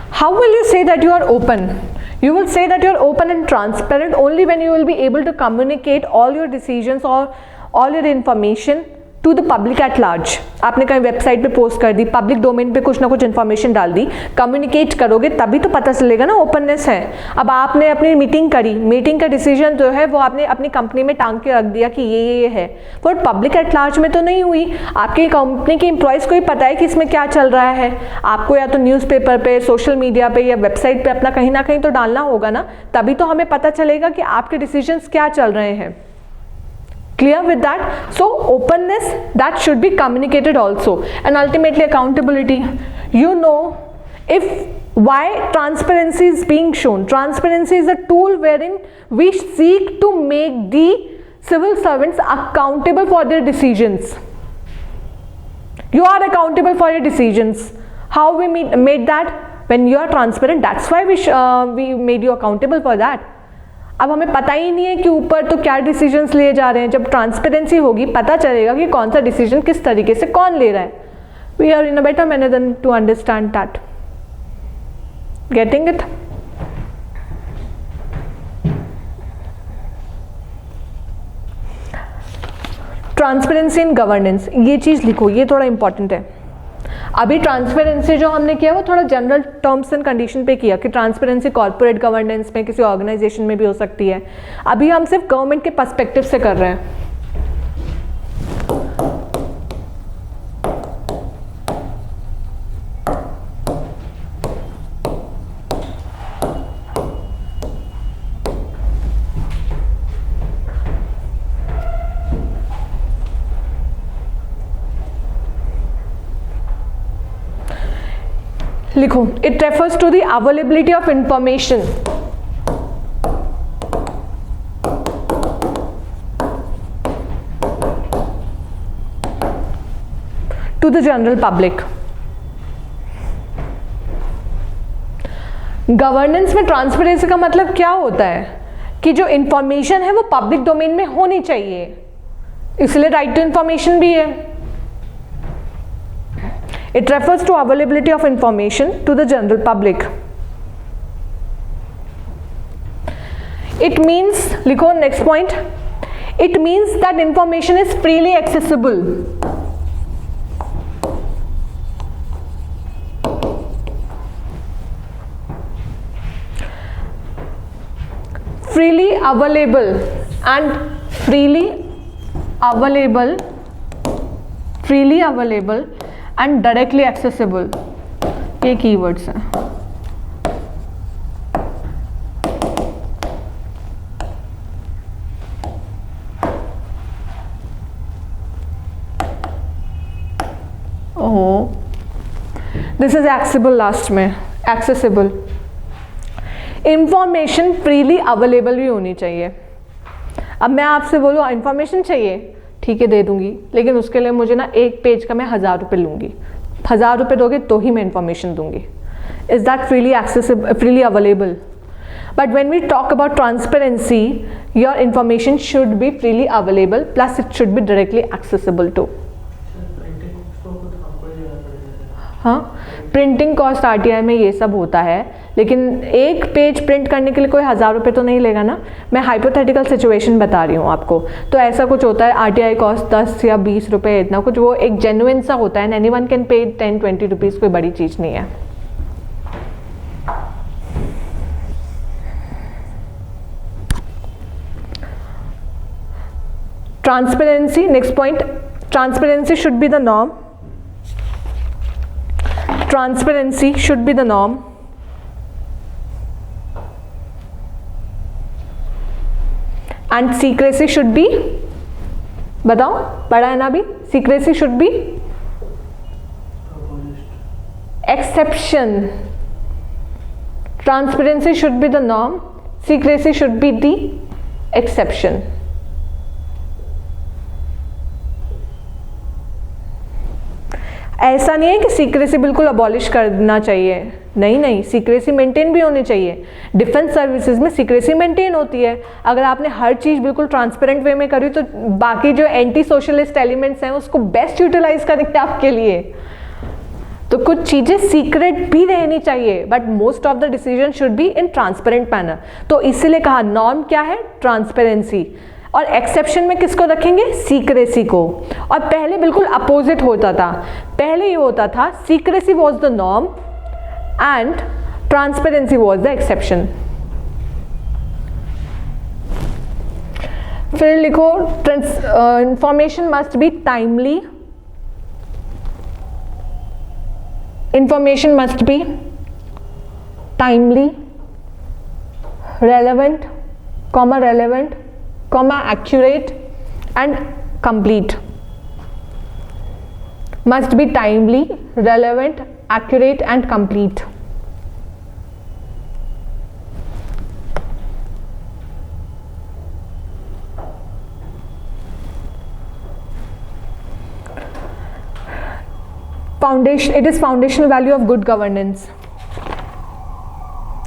How will you say that you are open? You will say that you are open and transparent only when you will be able to communicate all your decisions or all your information to the public at large. आपने कहीं website पे post कर दी, public domain पे कुछ ना कुछ information डाल दी, communicate करोगे तभी तो पता चलेगा ना ओपननेस है. अब आपने अपनी मीटिंग करी, मीटिंग का डिसीजन जो है वो आपने अपनी कंपनी में टांग के रख दिया कि ये है, वो पब्लिक एट लार्ज में तो नहीं हुई. आपकी कंपनी के एम्प्लॉयज़ को ही पता है कि इसमें क्या चल रहा है. आपको या तो न्यूज़पेपर पे, सोशल मीडिया पे या वेबसाइट पे अपना कहीं ना कहीं तो डालना होगा ना, तभी तो हमें पता चलेगा कि आपके डिसीजंस क्या चल रहे हैं. Clear with that? So openness, that should be communicated also, and ultimately accountability. You know, if why transparency is being shown. Transparency is a tool wherein we seek to make the civil servants accountable for their decisions. You are accountable for your decisions. How we made that? When you are transparent, that's why we made you accountable for that. अब हमें पता ही नहीं है कि ऊपर तो क्या decisions लिए जा रहे हैं. जब ट्रांसपेरेंसी होगी पता चलेगा कि कौन सा डिसीजन किस तरीके से कौन ले रहा है. We are in a better manner than to understand that. Getting it? Transparency in governance, ये चीज़ लिखो, ये थोड़ा इंपॉर्टेंट है. अभी ट्रांसपेरेंसी जो हमने किया वो थोड़ा जनरल टर्म्स एंड कंडीशन पे किया कि ट्रांसपेरेंसी कॉर्पोरेट गवर्नेंस में, किसी ऑर्गेनाइजेशन में भी हो सकती है. अभी हम सिर्फ गवर्नमेंट के पर्सपेक्टिव से कर रहे हैं. लिखो, it refers to the availability of information to the general public. Governance में ट्रांसपेरेंसी का मतलब क्या होता है कि जो इंफॉर्मेशन है वो पब्लिक डोमेन में होनी चाहिए, इसलिए राइट टू इंफॉर्मेशन भी है. It refers to availability of information to the general public. It means, लिखो next point, it means that information is freely accessible. Freely available and freely available and directly accessible, ये keywords हैं. ओह, this is accessible, last में accessible. Information freely available भी होनी चाहिए. अब मैं आपसे बोलूँ इंफॉर्मेशन चाहिए, ठीक है दे दूंगी, लेकिन उसके लिए मुझे ना एक पेज का मैं 1000 रुपये लूँगी. 1000 रुपये दोगे तो ही मैं इंफॉर्मेशन दूंगी. Is that freely accessible, freely available? But when we talk about transparency, your information should be freely available plus it should be directly accessible to. हाँ, प्रिंटिंग कॉस्ट आरटीआई में ये सब होता है, लेकिन एक पेज प्रिंट करने के लिए कोई 1000 रुपये तो नहीं लेगा ना. मैं हाइपोथेटिकल सिचुएशन बता रही हूँ आपको. तो ऐसा कुछ होता है, आरटीआई कॉस्ट 10 या 20 रुपये, इतना कुछ, वो एक जेन्युइन सा होता है. एनीवन कैन पे 10-20 रुपीज़, कोई बड़ी चीज़ नहीं है. Transparency, next point, Transparency should be the norm. Transparency should be the norm. And secrecy should be, बताओ, पढ़ा है ना अभी? Secrecy should be exception. Transparency should be the norm. Secrecy should be the exception. ऐसा नहीं है कि secrecy बिल्कुल अबॉलिश करना चाहिए, नहीं नहीं, सीक्रेसी मेंटेन भी होनी चाहिए. डिफेंस सर्विसेज में सीक्रेसी मेंटेन होती है. अगर आपने हर चीज़ बिल्कुल ट्रांसपेरेंट वे में करी तो बाकी जो एंटी सोशलिस्ट एलिमेंट्स हैं उसको बेस्ट यूटिलाइज करेंगे आपके लिए. तो कुछ चीज़ें सीक्रेट भी रहनी चाहिए, but most of the decision should be in transparent manner. तो इसीलिए कहा नॉर्म क्या है? ट्रांसपेरेंसी. और एक्सेप्शन में किसको रखेंगे? सीक्रेसी को. और पहले बिल्कुल अपोजिट होता था. पहले ये होता था secrecy was the norm and transparency was the exception. फिर लिखो information must B timely. Information must be timely, relevant, accurate and complete. Must be timely, relevant, accurate and complete. Foundation, it is foundational value of good governance.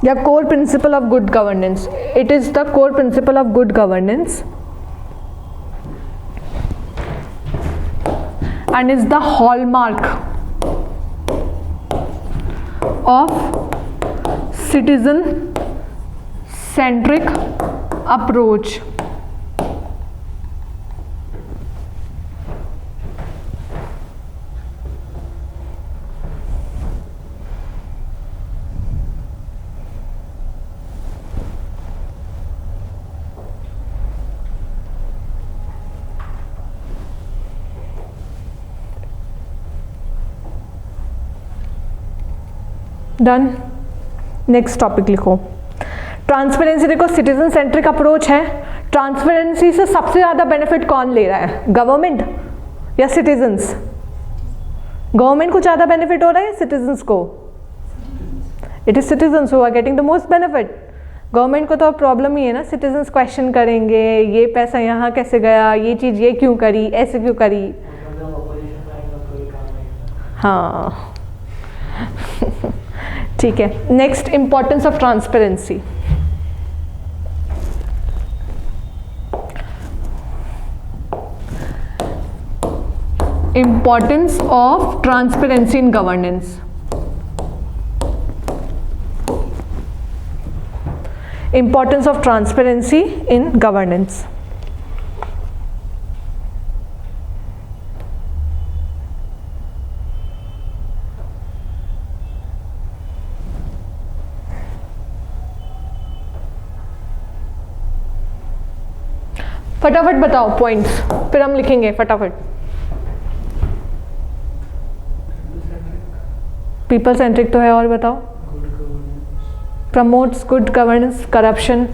The core principle of good governance. It is the core principle of good governance and is the hallmark of citizen-centric approach. Done. Next topic लिखो. Transparency. देखो citizen centric approach है. Transparency से सबसे ज़्यादा benefit कौन ले रहा है? गवर्नमेंट या सिटीजन्स? गवर्नमेंट को ज़्यादा बेनिफिट हो रहा है सिटीजन्स को? It is citizens who are getting the most benefit. Government को तो प्रॉब्लम ही है ना, सिटीजन्स क्वेश्चन करेंगे ये पैसा यहाँ कैसे गया, ये चीज़ ये क्यों करी, ऐसे क्यों करी. हाँ ठीक है. Next, importance of transparency. Importance of transparency in governance. Importance of transparency in governance. फटाफट बताओ पॉइंट्स, फिर हम लिखेंगे फटाफट. पीपल सेंट्रिक तो है, और बताओ. Promotes good governance. Corruption.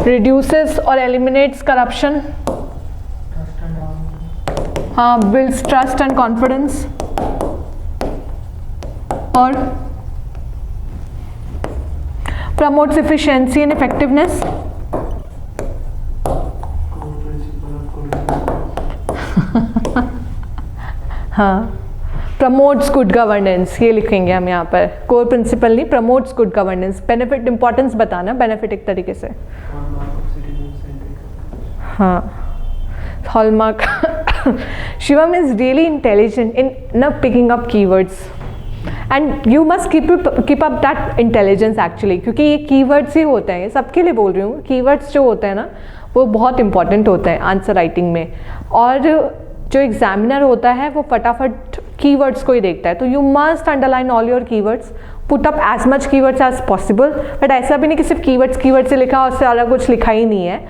Reduces और एलिमिनेट्स करप्शन. हाँ, बिल्ड्स ट्रस्ट एंड कॉन्फिडेंस. और प्रमोट्स एफिशिएंसी एंड इफेक्टिवनेस. हाँ, प्रमोट्स गुड गवर्नेंस, ये लिखेंगे हम यहाँ पर. कोर प्रिंसिपल नहीं, promotes good governance. Benefit, importance बताना बेनिफिट एक तरीके से. हाँ, hallmark. Shivam is really intelligent in न picking up keywords and you must keep up that intelligence actually, क्योंकि ये कीवर्ड्स ही होते हैं. ये सबके लिए बोल रही हूँ, कीवर्ड्स जो होते हैं ना वो बहुत इंपॉर्टेंट होते हैं आंसर राइटिंग में. और जो एग्जामिनर होता है वो फटाफट कीवर्ड्स को ही देखता है. तो you must underline all your keywords, put up as much keywords as possible. But ऐसा भी नहीं कि सिर्फ कीवर्ड्स से लिखा और उससे ज़्यादा कुछ लिखा ही नहीं है.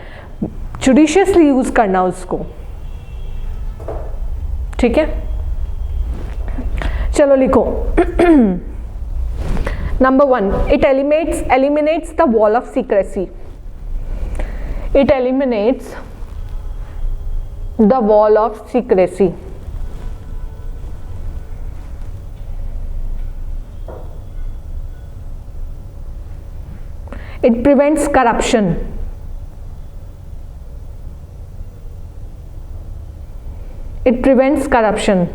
जुडिशियसली यूज़ करना उसको. ठीक है, चलो लिखो। Number 1, it eliminates the wall of secrecy. It eliminates the wall of secrecy. It prevents corruption. It prevents corruption.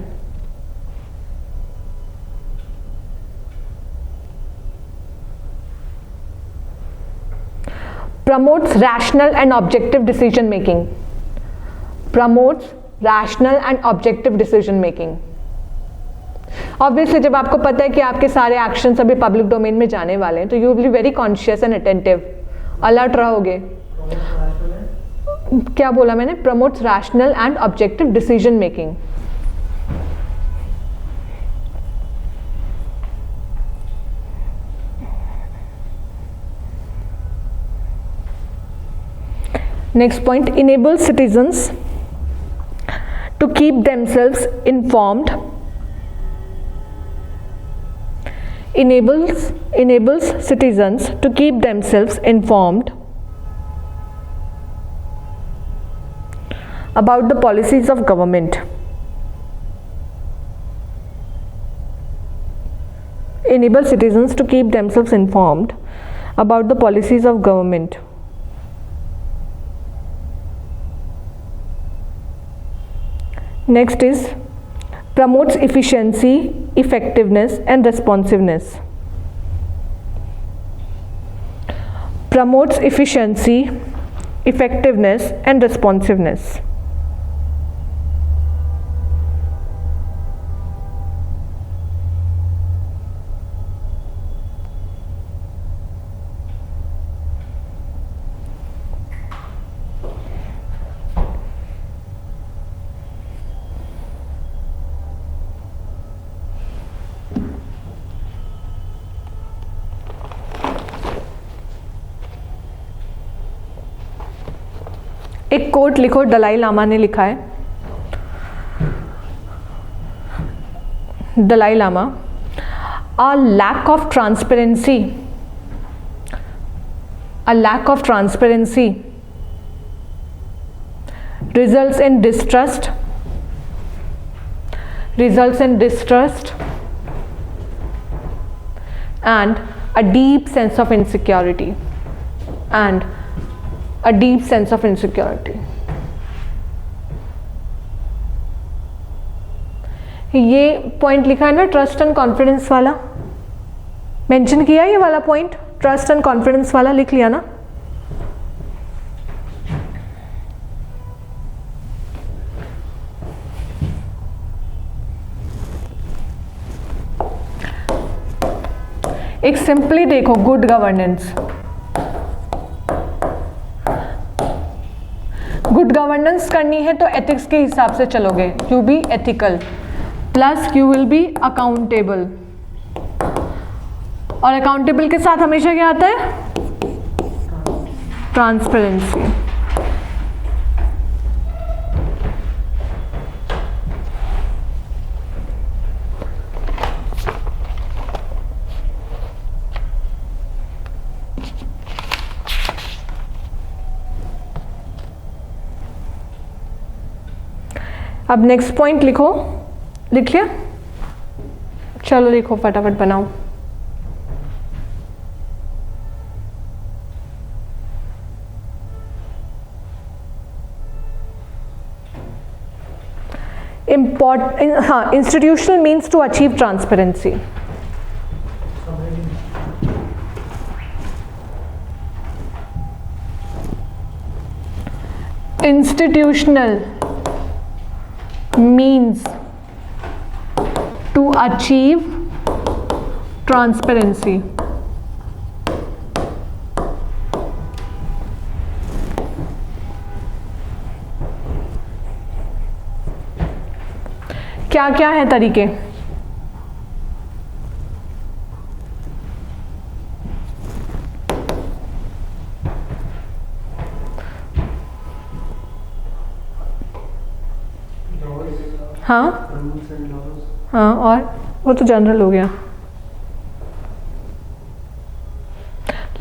Promotes rational and objective decision making. Promotes rational and objective decision making. Obviously जब आपको पता है कि आपके सारे actions अभी public domain में जाने वाले हैं तो you will be very conscious and attentive, alert रहोगे। क्या बोला मैंने? Promotes rational and objective decision making. Next point, enables citizens to keep themselves informed. Enables citizens to keep themselves informed about the policies of government. Enables citizens to keep themselves informed about the policies of government. Next is promotes efficiency, effectiveness and responsiveness. Promotes efficiency, effectiveness and responsiveness. एक quote लिखो, दलाई लामा ने लिखा है। Dalai Lama, a lack of transparency results in distrust and a deep sense of insecurity ये point लिखा है ना, trust and confidence वाला, मेंशन किया ये वाला पॉइंट, ट्रस्ट एंड कॉन्फिडेंस वाला लिख लिया ना। एक सिंपली देखो, गुड गवर्नेंस, गुड गवर्नेंस करनी है तो एथिक्स के हिसाब से चलोगे, you be ethical plus you will be accountable, और अकाउंटेबल के साथ हमेशा क्या आता है? ट्रांसपेरेंसी। अब नेक्स्ट पॉइंट लिखो, लिख लिया? चलो लिखो, फटाफट बनाओ। Institutional means to achieve transparency. Institutional means to achieve transparency. क्या क्या है तरीके? हाँ रूल्स एंड लॉज। हाँ, और वो तो जनरल हो गया।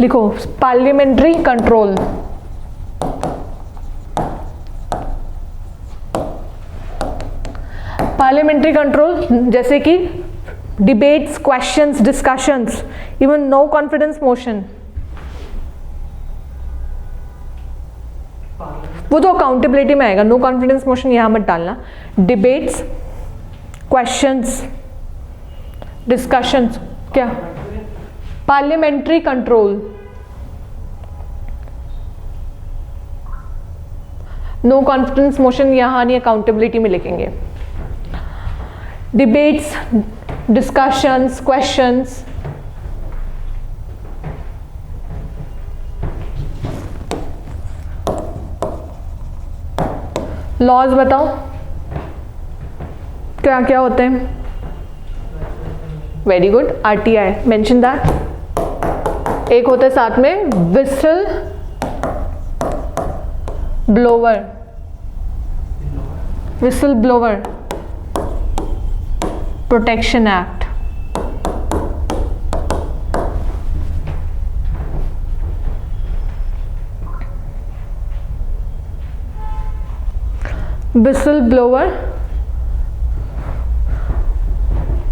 लिखो पार्लियामेंट्री कंट्रोल। पार्लियामेंट्री कंट्रोल जैसे कि debates, questions, discussions, even know confidence motion, वो तो अकाउंटेबिलिटी में आएगा। नो कॉन्फिडेंस मोशन यहां मत डालना। डिबेट्स, क्वेश्चंस, डिस्कशंस, क्या parliamentary control. No confidence motion यहां नहीं, अकाउंटेबिलिटी में लिखेंगे। डिबेट्स, डिस्कशंस, क्वेश्चंस, लॉज बताओ क्या क्या होते हैं। Very good, RTI mention that. एक होता है साथ में whistle blower, whistle blower protection act. Whistle blower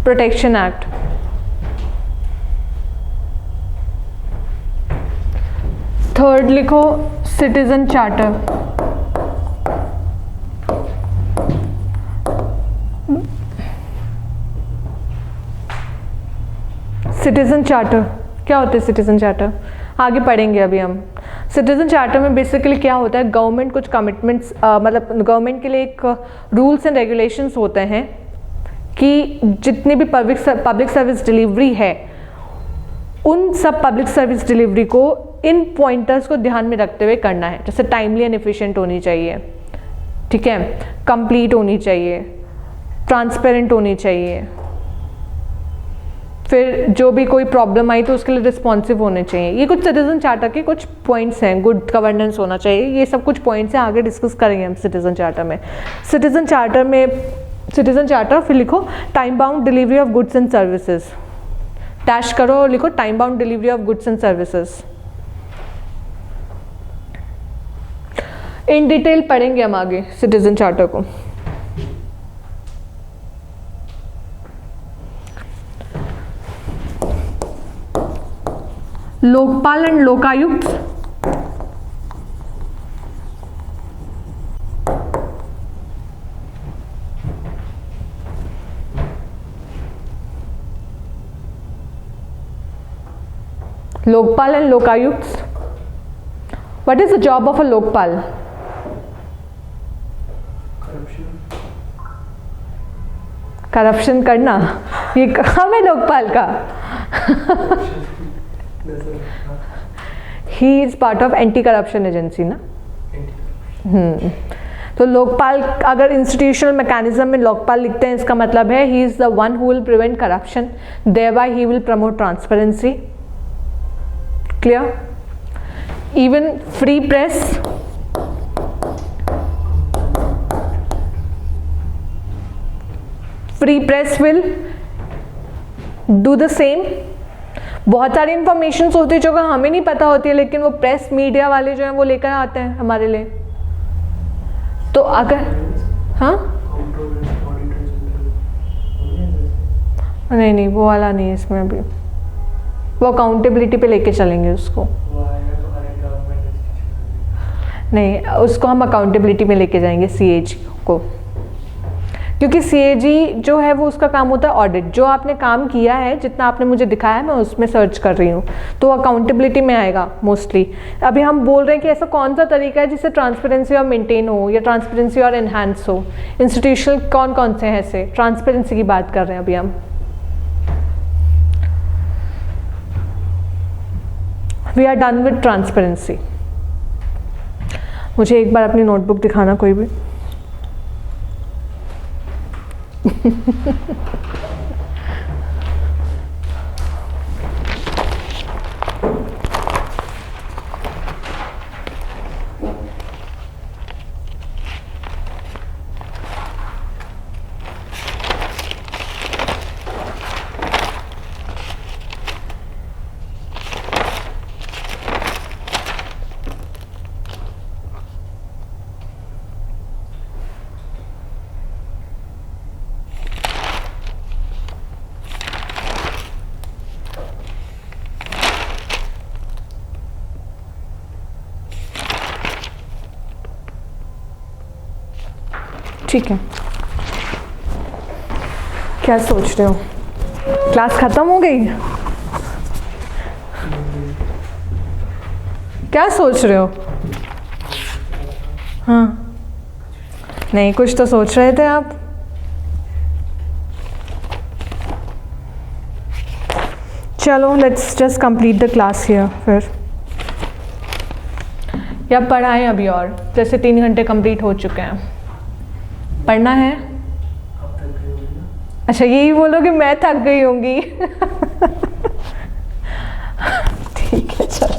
protection act. Third लिखो सिटीजन चार्टर। सिटीजन चार्टर क्या होता है? सिटीजन चार्टर आगे पढ़ेंगे अभी हम। सिटीजन चार्टर में बेसिकली क्या होता है, गवर्नमेंट कुछ कमिटमेंट्स मतलब गवर्नमेंट के लिए एक रूल्स एंड रेगुलेशंस होते हैं कि जितनी भी पब्लिक सर्विस डिलीवरी है उन सब पब्लिक सर्विस डिलीवरी को इन पॉइंटर्स को ध्यान में रखते हुए करना है। जैसे टाइमली एंड एफिशिएंट होनी चाहिए, ठीक है, कंप्लीट होनी चाहिए, ट्रांसपेरेंट होनी चाहिए, फिर जो भी कोई प्रॉब्लम आई तो उसके लिए रिस्पॉन्सिव होने चाहिए। ये कुछ सिटीजन चार्टर के कुछ पॉइंट्स हैं। गुड गवर्नेंस होना चाहिए, ये सब कुछ पॉइंट्स हैं, आगे डिस्कस करेंगे हम सिटीजन चार्टर में। सिटीजन चार्टर फिर लिखो time bound delivery of goods and services. Dash करो और लिखो time bound delivery of goods and services. In detail पढ़ेंगे हम आगे सिटीजन चार्टर को। Lokpal and Lokayukta. Lokpal and Lokayukta, what is the job of a Lokpal? Corruption करना, ये काम है लोकपाल का। He is part of anti corruption agency ना। तो लोकपाल अगर इंस्टीट्यूशनल मैकेनिज्म में लोकपाल लिखते हैं, इसका मतलब है he is the one who will prevent corruption, thereby he will promote transparency. Clear? Even free press, free press will do the same. बहुत सारी इंफॉर्मेशन होती है जो हमें नहीं पता होती है, लेकिन वो प्रेस मीडिया वाले जो हैं वो लेकर आते हैं हमारे लिए। तो अगर हाँ नहीं वो वाला नहीं है इसमें अभी, वो अकाउंटेबिलिटी पे लेके चलेंगे उसको। नहीं, उसको हम अकाउंटेबिलिटी में लेके जाएंगे CAG को, क्योंकि CAG जो है वो उसका काम होता है ऑडिट। जो आपने काम किया है, जितना आपने मुझे दिखाया है, मैं उसमें सर्च कर रही हूँ, तो अकाउंटेबिलिटी में आएगा मोस्टली। अभी हम बोल रहे हैं कि ऐसा कौन सा तरीका है जिससे ट्रांसपेरेंसी और मेंटेन हो या ट्रांसपेरेंसी और एनहांस हो। इंस्टीट्यूशनल कौन कौन से हैं ऐसे, ट्रांसपेरेंसी की बात कर रहे हैं अभी हम। We are done with transparency. मुझे एक बार अपनी नोटबुक दिखाना कोई भी। ठीक है, क्या सोच रहे हो? क्लास खत्म हो गई? क्या सोच रहे हो? हाँ, नहीं, कुछ तो सोच रहे थे आप। चलो, let's just complete the class here फिर। या पढ़ाएं अभी और? जैसे 3 घंटे कंप्लीट हो चुके हैं, पढ़ना है? अब तक गई होगी ना? अच्छा, यही बोलोगे मैं थक गई होंगी। ठीक है, चलो।